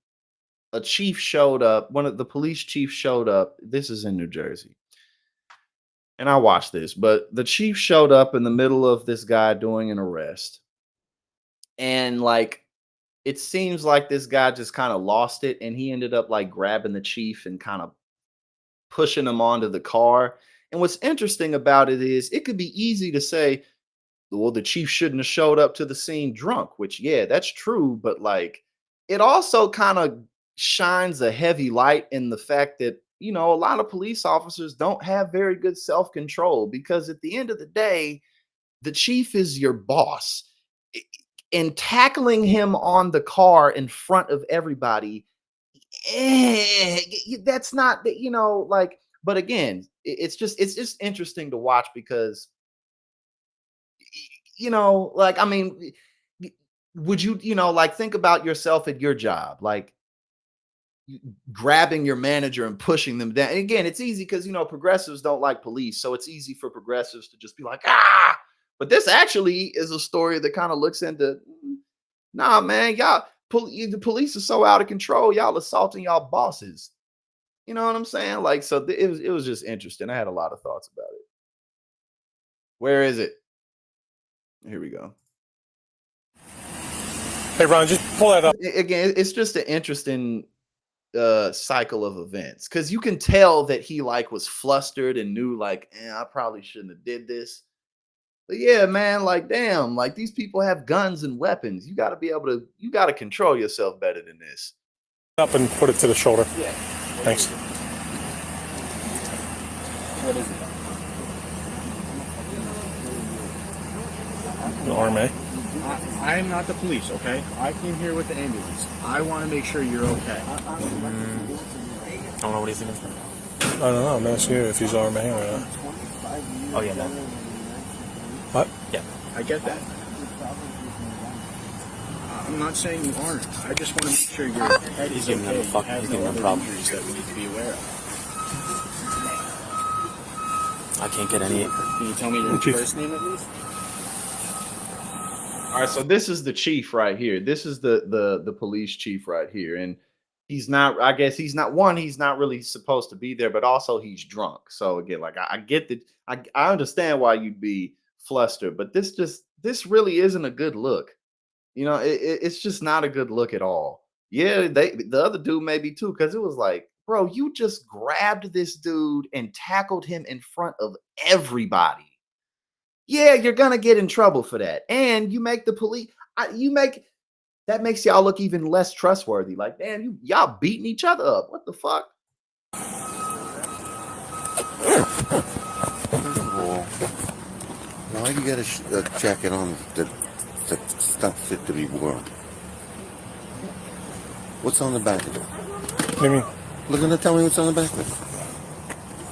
A: a chief showed up. One of the police chiefs showed up. This is in New Jersey, and I watched this. But the chief showed up in the middle of this guy doing an arrest, and like it seems like this guy just kind of lost it, and he ended up like grabbing the chief and kind of pushing him onto the car. And what's interesting about it is it could be easy to say, well, the chief shouldn't have showed up to the scene drunk, which, yeah, that's true. But like, it also kind of shines a heavy light in the fact that, a lot of police officers don't have very good self-control, because at the end of the day, the chief is your boss. And tackling him on the car in front of everybody, that's not, like, but again, it's just interesting to watch because, like, I mean, would you, like, think about yourself at your job, like grabbing your manager and pushing them down. And again, it's easy because, progressives don't like police. So it's easy for progressives to just be like, But this actually is a story that kind of looks into, nah, man, the police are so out of control. Y'all assaulting y'all bosses. You know what I'm saying? Like, so it was just interesting. I had a lot of thoughts about it. Where is it? Here we go.
F: Hey, Ron, just pull that up.
A: Again, it's just an interesting cycle of events, because you can tell that he like was flustered and knew like, I probably shouldn't have did this. But yeah, man, like, damn, like these people have guns and weapons. You got to be able to, you got to control yourself better than this.
F: Up and put it to the shoulder.
A: Yeah.
F: Thanks.
A: What is it?
F: The RMA.
I: I am not the police, okay? I came here with the ambulance. I want to make sure you're okay.
J: I don't know what he's thinking.
F: I don't know. I'm asking you if he's RMA or not.
J: Oh, yeah, no.
F: What?
J: Yeah.
I: I get that. I'm not saying you aren't. I just want to make sure your head is
J: giving
I: okay.
J: them a fuck.
I: You
J: He's
I: have
J: giving
I: no
J: them
I: other
J: problems.
I: injuries that we need to be aware of.
J: I can't get any.
I: Can you tell me your
F: Chief.
I: first name at least?
A: All right, so this is the chief right here. This is the police chief right here, and he's not. I guess he's not one. He's not really supposed to be there, but also he's drunk. So again, like I get that. I understand why you'd be flustered, but this really isn't a good look. You know, it's just not a good look at all. Yeah, the other dude maybe too, because it was like, bro, you just grabbed this dude and tackled him in front of everybody. Yeah, you're gonna get in trouble for that, and you make the police. That makes y'all look even less trustworthy. Like, damn, y'all beating each other up. What the fuck?
K: Why you got a jacket on that's not fit to be worn? What's on the back of it?
F: What do you mean?
K: Look at it, tell me what's on the back of it.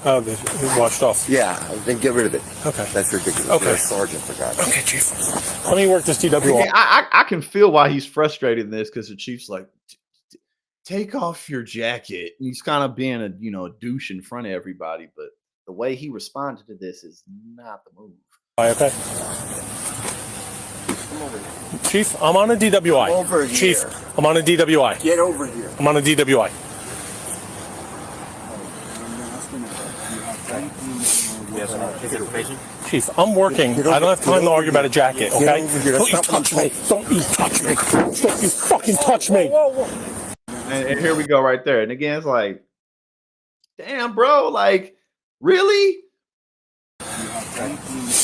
F: Oh, it washed off.
K: Yeah, then get rid of it.
F: Okay.
K: That's ridiculous.
F: Okay.
K: You're a sergeant, for God's sake.
F: Okay, Chief. Let me work this DWI.
A: Okay, I can feel why he's frustrated in this, because the chief's like, take off your jacket. And he's kind of being a douche in front of everybody, but the way he responded to this is not the move.
F: Okay. Chief, I'm on a DWI.
K: Come over here.
F: Chief, I'm on a DWI.
K: Get over here.
F: I'm on a DWI. Chief, I'm working. I don't have time to argue about a jacket, okay?
K: Get over here.
F: Don't you
K: Stop
F: touch me. Don't you touch me. Don't you fucking touch me.
A: And here we go right there. And again, it's like, damn, bro, like, really?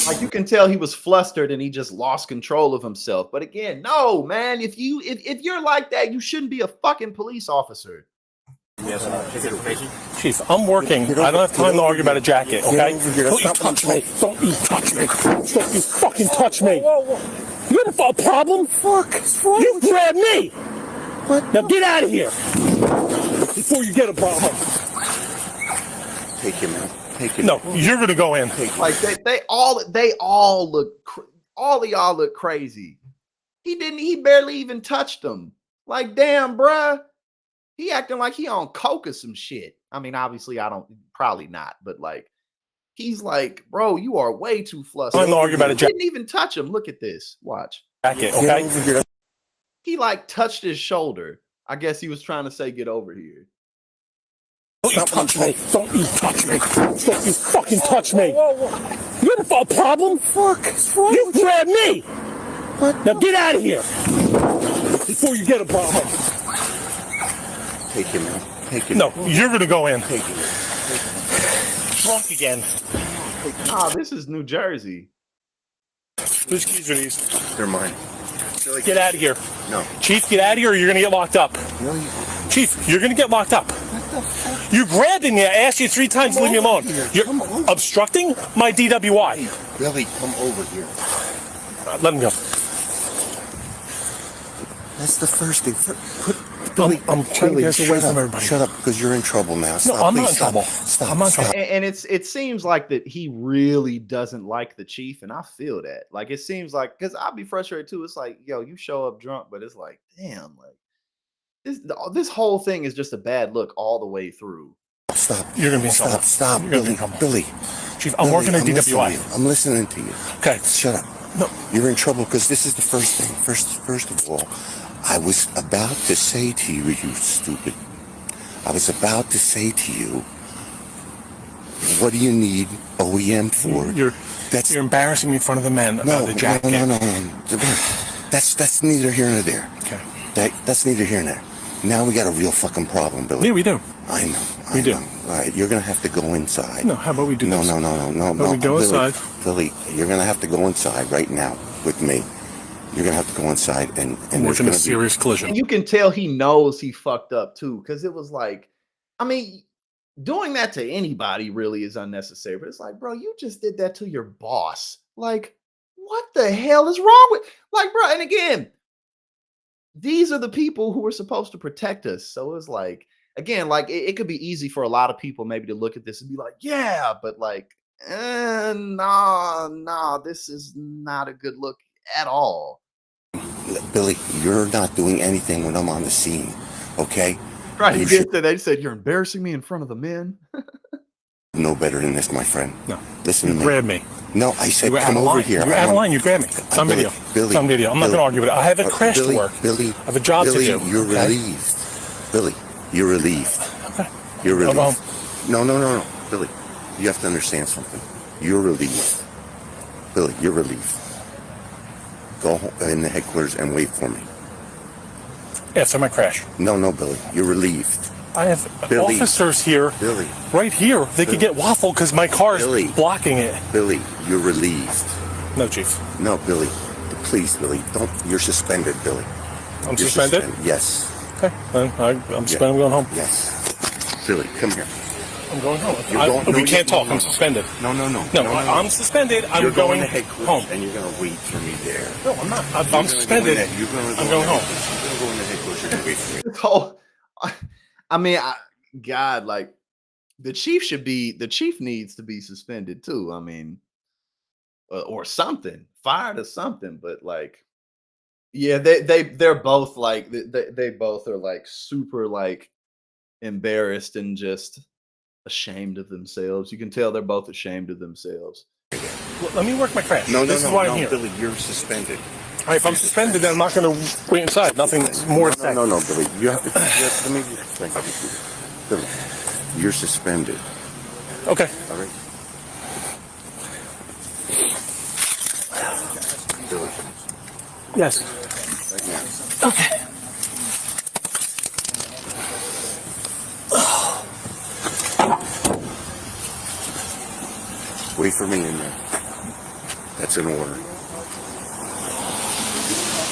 A: Like, you can tell he was flustered and he just lost control of himself. But again, no, man, if you're like that, you shouldn't be a fucking police officer.
F: Chief, I'm working. I don't have time to argue about a jacket, okay?
K: over here.
F: Don't you touch me. Don't you touch me. Don't you fucking touch me. You have a problem?
K: Fuck.
F: You grabbed me.
K: What?
F: Now get out of here before you get a problem.
K: Take him out. Take him.
F: No, you're gonna go in.
A: Like they all look, all of y'all look crazy. He barely even touched them. Like, damn, bruh. He acting like he on coke or some shit. I mean, obviously, probably not, but like, he's like, bro, you are way too flustered.
F: I'm gonna argue about a jacket.
A: Didn't even touch him. Look at this. Watch.
F: Okay?
A: He like touched his shoulder. I guess he was trying to say, get over here.
F: Don't you touch me. Don't you touch me. Don't you fucking touch me. You have a problem?
K: Fuck.
F: You grabbed me.
K: What?
F: Now get out of here before you get a problem.
K: Take him out. Take him.
F: No, you're gonna go in.
K: Take him.
F: Drunk again.
A: Ah, this is New Jersey.
F: Whose keys are these?
K: They're mine.
F: Get out of here.
K: No.
F: Chief, get out of here or you're gonna get locked up.
K: No, you.
F: Chief, you're gonna get locked up. You grabbed me. I asked you 3 times to leave me alone. You're obstructing my DWI.
K: Billy, come over here.
F: Let him go.
K: That's the first thing. Billy,
F: I'm trying to get away
K: shut
F: from
K: up.
F: everybody.
K: Shut up, because you're in trouble now.
F: No,
K: Stop,
F: I'm not
K: please,
F: in
K: stop.
F: trouble.
K: Stop.
F: I'm not in
K: Stop.
F: trouble.
A: And it seems like that he really doesn't like the chief, and I feel that. Like, it seems like, because I'd be frustrated too. It's like, yo, you show up drunk, but it's like, damn, like this whole thing is just a bad look all the way through.
K: Stop.
F: You're gonna be in trouble.
K: Stop.
F: You're gonna be
K: Billy.
F: in trouble.
K: Billy.
F: Chief, I'm working at DWI.
K: I'm listening to you.
F: Okay.
K: Shut up.
F: No.
K: You're in trouble because this is the first thing. First of all, I was about to say to you, you stupid. I was about to say to you, what do you need OEM for?
F: You're embarrassing me in front of the men about the jacket.
K: No. That's neither here nor there.
F: Okay.
K: That's neither here nor there. Now we got a real fucking problem, Billy.
F: Yeah, we do.
K: I know.
F: We do.
K: All right, you're gonna have to go inside.
F: No, how about we do
K: No.
F: this?
K: No,
F: we go inside.
K: Billy, you're gonna have to go inside right now with me. You're gonna have to go inside and
F: We're
K: there's
F: in a
K: gonna
F: serious collision.
A: And you can tell he knows he fucked up too, because it was like, I mean, doing that to anybody really is unnecessary. But it's like, bro, you just did that to your boss. Like, what the hell is wrong with, like, bro? And again, these are the people who are supposed to protect us. So it's like, again, like it could be easy for a lot of people maybe to look at this and be like, yeah, but like, nah, this is not a good look at all.
K: Billy, you're not doing anything when I'm on the scene, okay?
A: Right.
K: You
A: You
K: should
A: they said you're embarrassing me in front of the men.
K: know better than this, my friend.
F: No.
K: Listen to me.
F: Grab me.
K: No, I said
F: You were out
K: come
F: of
K: over
F: line.
K: here.
F: You were out of line. You grabbed me. It's on
K: Billy,
F: video.
K: Billy,
F: It's on video. I'm not going to argue with it. I have a crash
K: Billy,
F: to work.
K: Billy,
F: I have a job
K: Billy,
F: to do.
K: You're
F: okay?
K: relieved. Billy, you're relieved.
F: Okay.
K: You're
F: I'll go
K: relieved.
F: home.
K: No. Billy, you have to understand something. You're relieved. Billy, you're relieved. Go home in the headquarters and wait for me.
F: After my crash.
K: No, Billy, you're relieved.
F: I have
K: Billy.
F: officers here.
K: Billy.
F: Right here. They could get waffled because my car is
K: Billy.
F: blocking it.
K: Billy, you're relieved.
F: No, Chief.
K: No, Billy. Please, Billy, don't. You're suspended, Billy.
F: I'm
K: You're
F: suspended?
K: Yes.
F: Okay. Then I'm suspended. I'm going home.
K: Yes. Billy, come here.
F: I'm going home.
K: You're going- no,
F: we
K: you-
F: can't talk.
K: no,
F: I'm
K: no.
F: suspended.
K: No.
F: I'm suspended. I'm
K: You're
F: going
K: to headquarters
F: home.
K: and you're going to wait for me there.
F: No, I'm not. I'm suspended.
K: You're going to
F: I'm going home.
K: You're going to go into headquarters. You're going to wait for me.
A: This whole, I mean, God, like the chief needs to be suspended too. I mean, or something, fired or something. But like, yeah, they're both like they both are like super like embarrassed and just ashamed of themselves. You can tell they're both ashamed of themselves.
F: Well, let me work my crash.
K: No,
F: This is why I'm here.
K: Billy, you're suspended.
F: All right, if I'm suspended, then I'm not going to wait inside. Nothing more to say.
K: No, Billy. You have to. Let me explain to you. Billy, you're suspended.
F: Okay.
K: All right. Billy,
F: Yes.
K: right now.
F: Okay.
K: Wait for me in there. That's an order.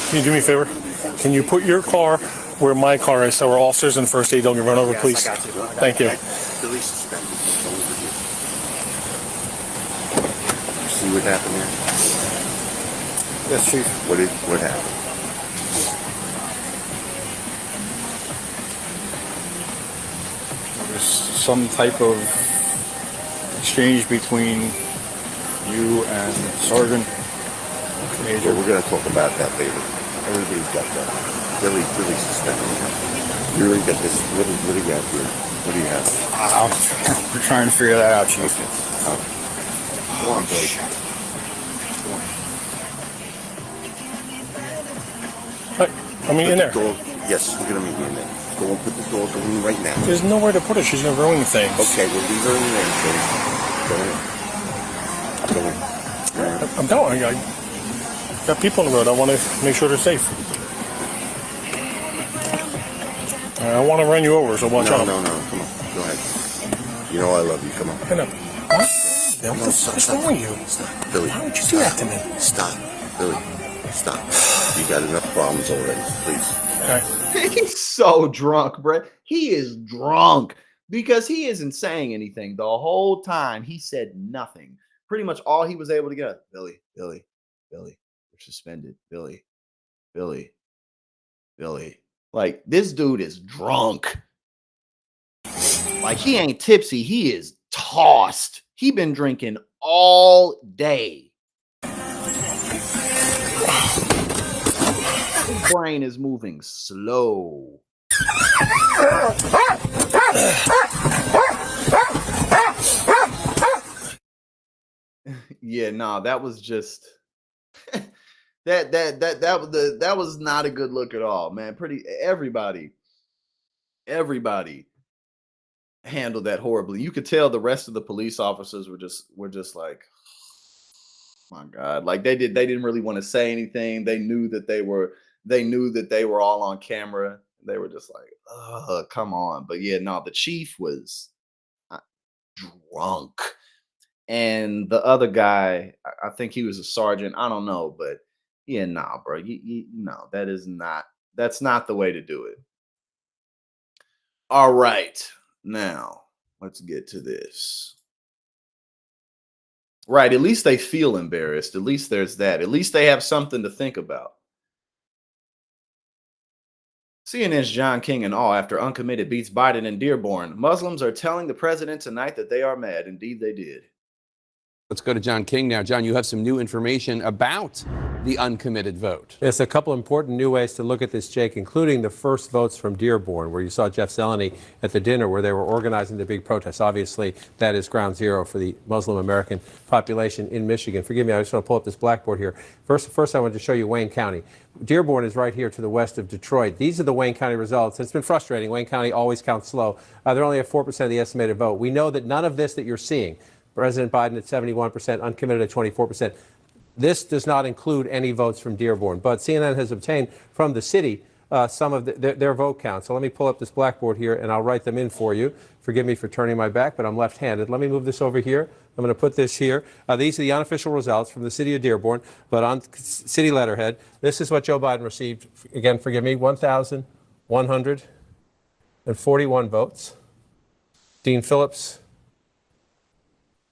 F: Can you do me a favor? Can you put your car where my car is so our officers and first aid don't get run over, please? Thank you.
K: Billy's suspended. Over here. You see what happened there?
I: Yes, Chief.
K: What happened?
I: There's some type of exchange between you and Sergeant Major.
K: Well, we're going to talk about that later. Everybody's got that. Billy's suspended. You already got this. What do you got here? What do you have?
I: We're trying to figure that out, Chief.
K: Go on, Billy.
F: I mean, in there.
K: Yes, we're going to meet you in there. Go and put the dog in right now.
F: There's nowhere to put her. She's going to ruin things.
K: Okay, we'll leave her in there, Billy. Go in.
F: I'm going. I got people on the road. I want to make sure they're safe. I want to run you over, so watch out.
K: No. Come on. Go ahead. You know I love you. Come on.
F: What? What's wrong with you?
K: Stop. Billy.
F: Why would you do that to me?
K: Stop. Billy. Stop. You got enough problems already. Please.
F: Okay.
A: He's so drunk, bro. He is drunk because he isn't saying anything the whole time. He said nothing. Pretty much all he was able to get. Billy, you're suspended. Billy. Like, this dude is drunk. Like, he ain't tipsy. He is tossed. He been drinking all day. His brain is moving slow. Yeah, no, that was just that was not a good look at all, man. Everybody handled that horribly. You could tell the rest of the police officers were just like, my God, like they didn't really want to say anything. They knew that they were all on camera. They were just like, come on. But yeah, no, the chief was uh, drunk. And the other guy, I think he was a sergeant. I don't know, but yeah, nah, bro. No, that's not the way to do it. All right. Now, let's get to this. Right. At least they feel embarrassed. At least there's that. At least they have something to think about. CNN's John King and all after uncommitted beats Biden in Dearborn. Muslims are telling the president tonight that they are mad. Indeed, they did.
L: Let's go to John King now. John, you have some new information about the uncommitted vote.
M: There's a couple important new ways to look at this, Jake, including the first votes from Dearborn, where you saw Jeff Zeleny at the dinner where they were organizing the big protest. Obviously, that is ground zero for the Muslim American population in Michigan. Forgive me, I just want to pull up this blackboard here. First, I wanted to show you Wayne County. Dearborn is right here to the west of Detroit. These are the Wayne County results. It's been frustrating. Wayne County always counts slow. They're only at 4% of the estimated vote. We know that none of this that you're seeing, President Biden at 71%, uncommitted at 24%. This does not include any votes from Dearborn, but CNN has obtained from the city some of their vote count. So let me pull up this blackboard here and I'll write them in for you. Forgive me for turning my back, but I'm left-handed. Let me move this over here. I'm going to put this here. These are the unofficial results from the city of Dearborn, but on city letterhead, this is what Joe Biden received. Again, forgive me, 1,141 votes. Dean Phillips,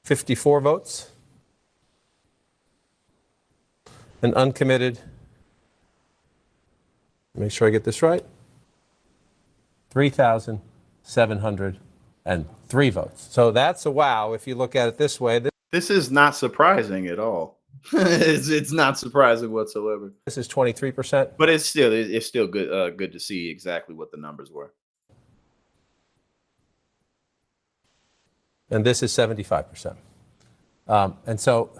M: 54 votes. And uncommitted, make sure I get this right, 3,703 votes. So that's a wow if you look at it this way.
A: This is not surprising at all. It's not surprising whatsoever.
M: This is 23%.
A: But it's still good good to see exactly what the numbers were.
M: And this is 75%. And so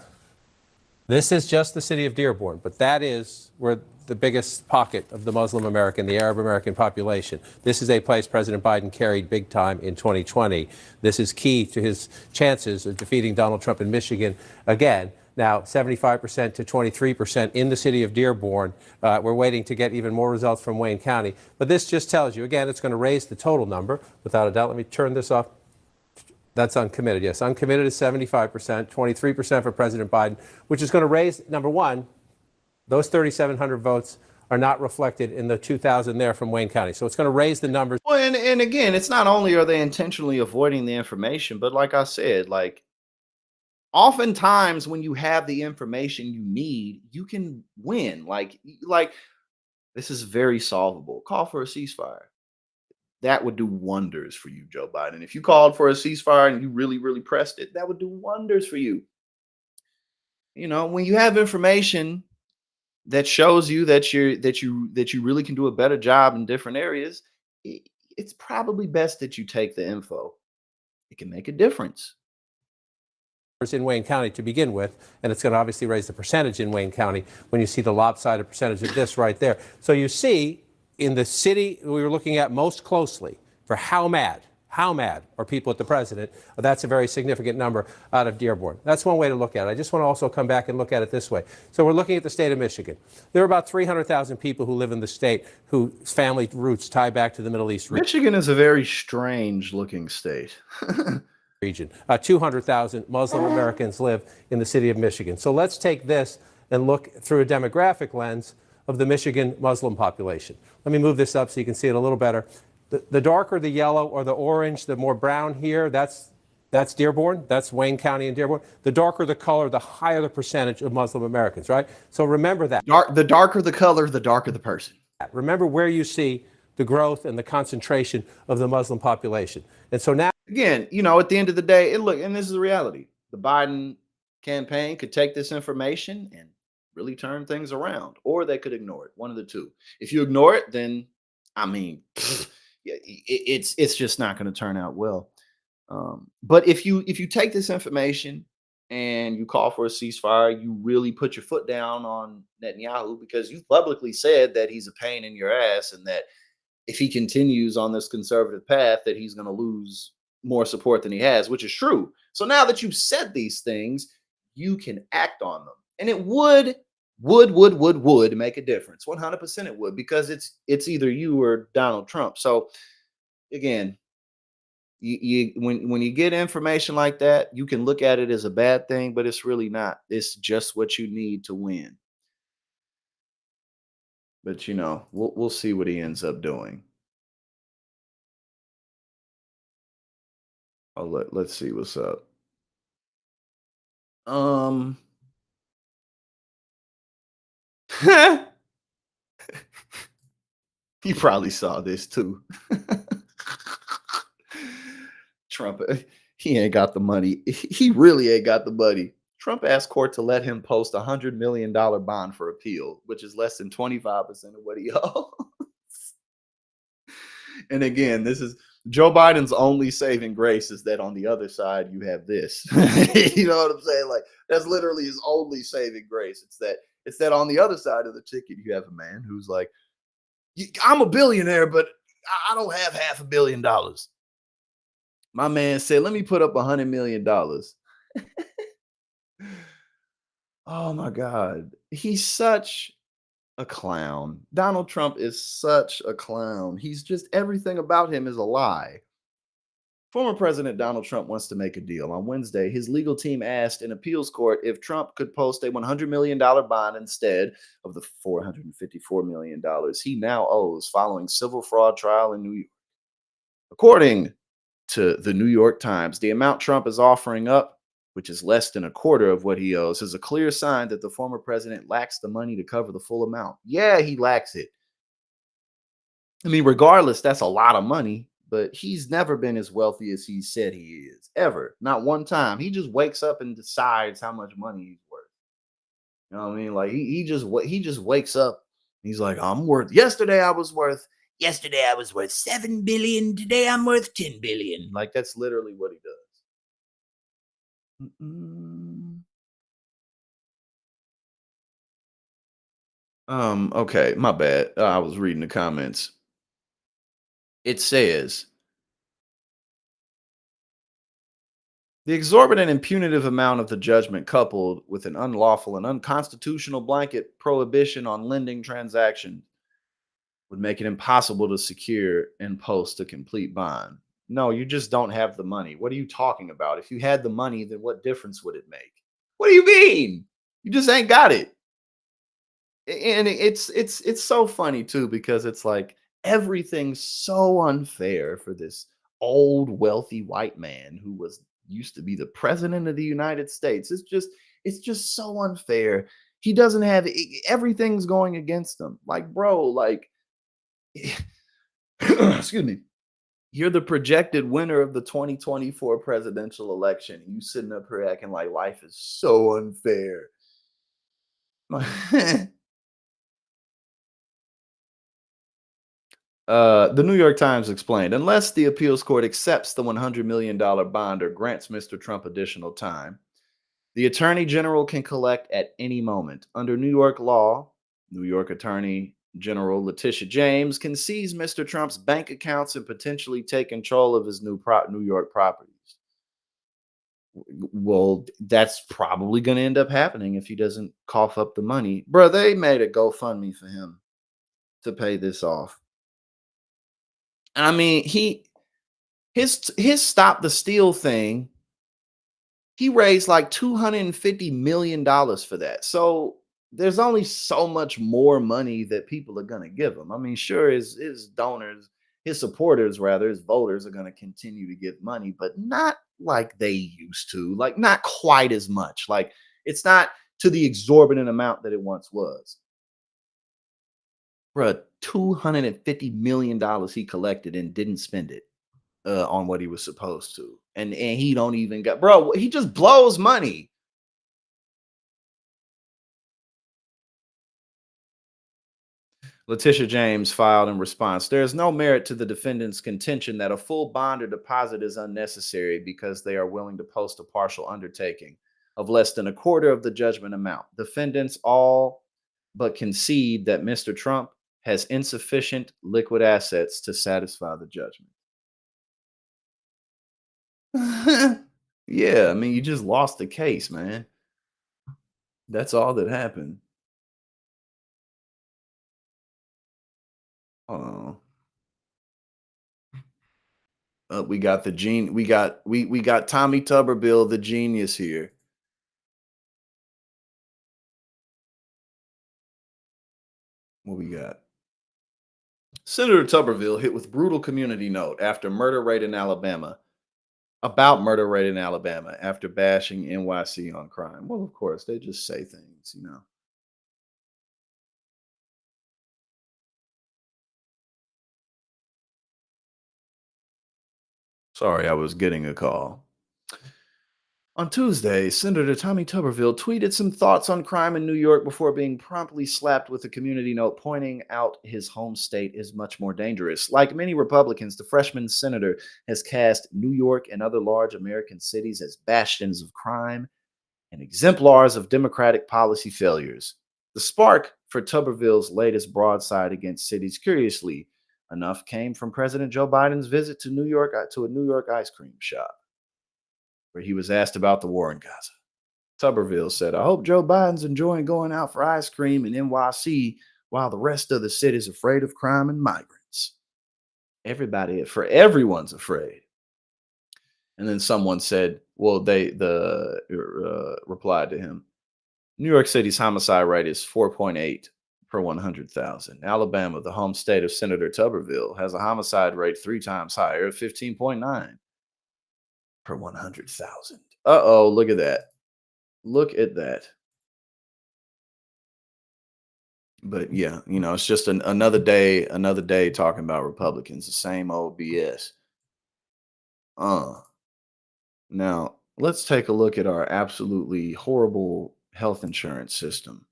M: this is just the city of Dearborn, but that is where the biggest pocket of the Muslim American, the Arab American population. This is a place President Biden carried big time in 2020. This is key to his chances of defeating Donald Trump in Michigan again. Now, 75% to 23% in the city of Dearborn. We're waiting to get even more results from Wayne County. But this just tells you, again, it's going to raise the total number, without a doubt. Let me turn this off. That's uncommitted, yes. Uncommitted is 75%, 23% for President Biden, which is going to raise, number one, those 3,700 votes are not reflected in the 2,000 there from Wayne County. So it's going to raise the numbers.
A: Well, and again, it's not only are they intentionally avoiding the information, but like I said, like oftentimes when you have the information you need, you can win. Like this is very solvable. Call for a ceasefire. That would do wonders for you, Joe Biden. If you called for a ceasefire and you really, really pressed it, that would do wonders for you. You know, when you have information that shows you that you really can do a better job in different areas, it's probably best that you take the info. It can make a difference.
M: In Wayne County to begin with, and it's going to obviously raise the percentage in Wayne County when you see the lopsided percentage of this right there. So you see, in the city we were looking at most closely for how mad are people at the president, that's a very significant number out of Dearborn. That's one way to look at it. I just want to also come back and look at it this way. So we're looking at the state of Michigan. There are about 300,000 people who live in the state whose family roots tie back to the Middle East region.
A: Michigan is a very strange looking state.
M: 200,000 Muslim Americans live in the city of Michigan. So let's take this and look through a demographic lens of the Michigan Muslim population. Let me move this up so you can see it a little better. The darker the yellow or the orange, the more brown here, that's Dearborn. That's Wayne County and Dearborn. The darker the color, the higher the percentage of Muslim Americans, right? So remember that.
A: The darker the color, the darker the person.
M: Remember where you see the growth and the concentration of the Muslim population. And so now,
A: again, you know, at the end of the day, and this is the reality. The Biden campaign could take this information and really turn things around, or they could ignore it. One of the two. If you ignore it, then I mean, it's just not going to turn out well. But if you take this information and you call for a ceasefire, you really put your foot down on Netanyahu because you've publicly said that he's a pain in your ass and that if he continues on this conservative path, that he's going to lose more support than he has, which is true. So now that you've said these things, you can act on them. And it would make a difference. 100% it would, because it's either you or Donald Trump. So again, when you get information like that, you can look at it as a bad thing, but it's really not. It's just what you need to win. But we'll see what he ends up doing. Let's see what's up. You probably saw this too. Trump, he ain't got the money. He really ain't got the money. Trump asked court to let him post $100 million bond for appeal, which is less than 25% of what he owes. And again, this is Joe Biden's only saving grace is that on the other side, you have this. You know what I'm saying? Like, that's literally his only saving grace. It's that on the other side of the ticket, you have a man who's like, I'm a billionaire, but I don't have $500 million. My man said, let me put up $100 million. Oh my God. He's such a clown. Donald Trump is such a clown. He's just, everything about him is a lie. Former President Donald Trump wants to make a deal. On Wednesday, his legal team asked an appeals court if Trump could post a $100 million bond instead of the $454 million he now owes following civil fraud trial in New York. According to the New York Times, the amount Trump is offering up, which is less than a quarter of what he owes, is a clear sign that the former president lacks the money to cover the full amount. Yeah, he lacks it. I mean, regardless, that's a lot of money. But he's never been as wealthy as he said he is, ever. Not one time. He just wakes up and decides how much money he's worth. You know what I mean? Like he just wakes up. He's like, yesterday I was worth 7 billion. Today I'm worth 10 billion. Like, that's literally what he does. Okay, my bad. I was reading the comments. It says, the exorbitant and punitive amount of the judgment, coupled with an unlawful and unconstitutional blanket prohibition on lending transactions, would make it impossible to secure and post a complete bond. No, you just don't have the money. What are you talking about? If you had the money, then what difference would it make? What do you mean? You just ain't got it. And it's so funny too, because it's like everything's so unfair for this old wealthy white man who used to be the president of the United States. It's just so unfair. He doesn't have everything's going against him. Like, bro, like excuse me. You're the projected winner of the 2024 presidential election. You sitting up here acting like life is so unfair. The New York Times explained, unless the appeals court accepts the $100 million bond or grants Mr. Trump additional time, the attorney general can collect at any moment. Under New York law, New York Attorney General Letitia James can seize Mr. Trump's bank accounts and potentially take control of his New York properties. Well, that's probably going to end up happening if he doesn't cough up the money. Bro, they made a GoFundMe for him to pay this off. And I mean, his Stop the Steal thing, he raised like $250 million for that. So there's only so much more money that people are going to give him. I mean, sure, his donors, his supporters, rather, his voters are going to continue to give money, but not like they used to, like not quite as much. Like, it's not to the exorbitant amount that it once was. Bruh, $250 million he collected and didn't spend it on what he was supposed to. And he don't even got, bro, he just blows money. Letitia James filed in response, there is no merit to the defendant's contention that a full bond or deposit is unnecessary because they are willing to post a partial undertaking. of less than a quarter of the judgment amount. Defendants all but concede that Mr. Trump has insufficient liquid assets to satisfy the judgment. Yeah, I mean, you just lost the case, man. That's all that happened. Oh, we got the gene. We got Tommy Tuberville, the genius here. What we got? Senator Tuberville hit with brutal community note after murder rate in Alabama. About murder rate in Alabama after bashing NYC on crime. Well, of course, they just say things, you know. Sorry, I was getting a call. On Tuesday, Senator Tommy Tuberville tweeted some thoughts on crime in New York before being promptly slapped with a community note pointing out his home state is much more dangerous. Like many Republicans, the freshman senator has cast New York and other large American cities as bastions of crime and exemplars of Democratic policy failures. The spark for Tuberville's latest broadside against cities, curiously enough, came from President Joe Biden's visit to New York to a New York ice cream shop, where he was asked about the war in Gaza. Tuberville said, "I hope Joe Biden's enjoying going out for ice cream in NYC while the rest of the city's afraid of crime and migrants. Everyone's afraid." And then someone said, well, replied to him, New York City's homicide rate is 4.8 per 100,000. Alabama, the home state of Senator Tuberville, has a homicide rate 3 times higher at 15.9 per 100,000. Uh-oh, look at that. Look at that. But yeah, you know, it's just another day talking about Republicans, the same old BS. Now, let's take a look at our absolutely horrible health insurance system.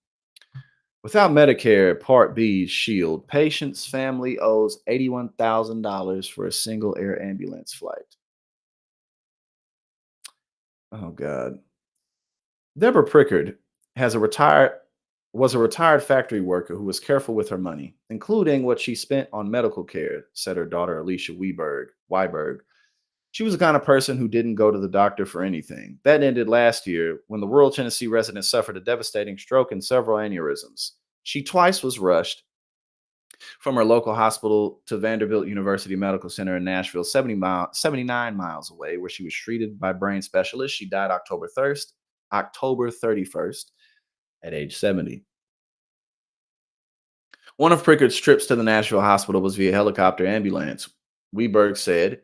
A: Without Medicare Part B's shield, patient's family owes $81,000 for a single air ambulance flight. Oh, God. Deborah Prickard was a retired factory worker who was careful with her money, including what she spent on medical care, said her daughter Alicia Weiberg. She was the kind of person who didn't go to the doctor for anything. That ended last year when the rural Tennessee resident suffered a devastating stroke and several aneurysms. She twice was rushed from her local hospital to Vanderbilt University Medical Center in Nashville, 79 miles away, where she was treated by brain specialists. She died October 31st at age 70. One of Prickard's trips to the Nashville hospital was via helicopter ambulance. Weiberg said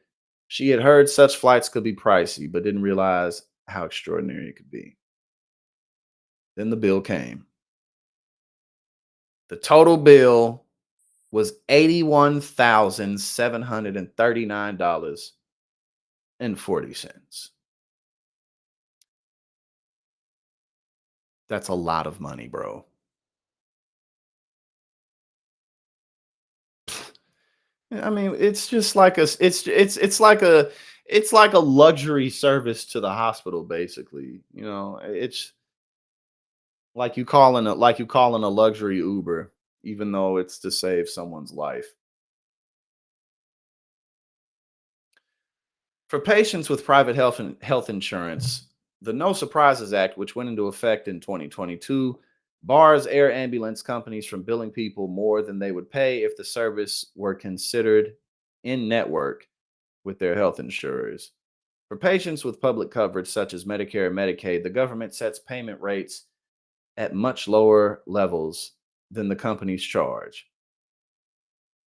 A: she had heard such flights could be pricey, but didn't realize how extraordinary it could be. Then the bill came. The total bill was $81,739.40. That's a lot of money, bro. I mean, it's just like it's like a luxury service to the hospital, basically. You know, it's like you calling a luxury Uber, even though it's to save someone's life. For patients with private health insurance, the No Surprises Act, which went into effect in 2022, bars air ambulance companies from billing people more than they would pay if the service were considered in network with their health insurers. For patients with public coverage, such as Medicare and Medicaid, the government sets payment rates at much lower levels than the companies charge.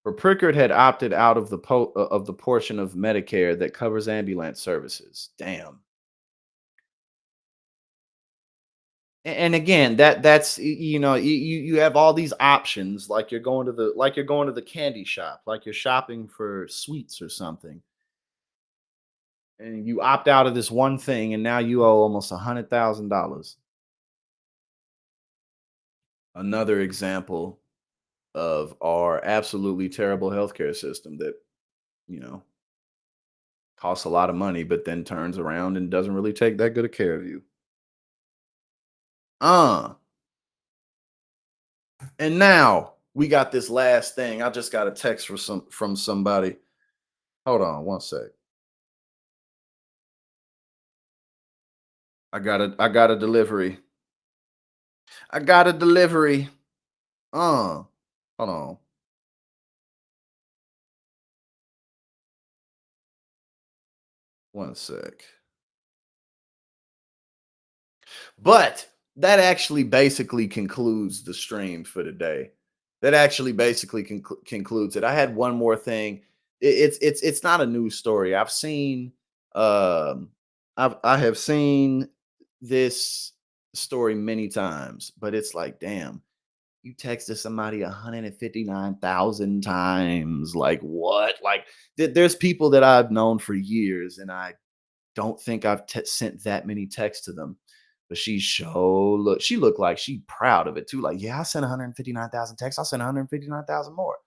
A: For Prickard had opted out of the portion of Medicare that covers ambulance services. Damn. And again, that's you know, you have all these options, like you're going to the candy shop, like you're shopping for sweets or something, and you opt out of this one thing, and now you owe almost $100,000. Another example of our absolutely terrible healthcare system that, you know, costs a lot of money, but then turns around and doesn't really take that good of care of you. And now we got this last thing. I just got a text from somebody. Hold on one sec. I got a delivery. I got a delivery. Hold on. One sec. But that actually basically concludes the stream for today. That actually basically concludes it. I had one more thing. It's not a news story. I've seen I have seen this story many times, but it's like, damn, you texted somebody 159,000 times. Like what? Like there's people that I've known for years, and I don't think I've sent that many texts to them. But she looked like she proud of it too. Like, yeah, I sent 159,000 texts. I sent 159,000 more.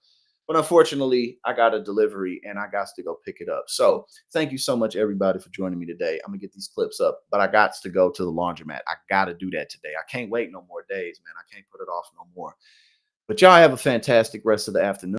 A: But unfortunately, I got a delivery and I got to go pick it up. So thank you so much, everybody, for joining me today. I'm gonna get these clips up, but I got to go to the laundromat. I gotta do that today. I can't wait no more days, man. I can't put it off no more. But y'all have a fantastic rest of the afternoon.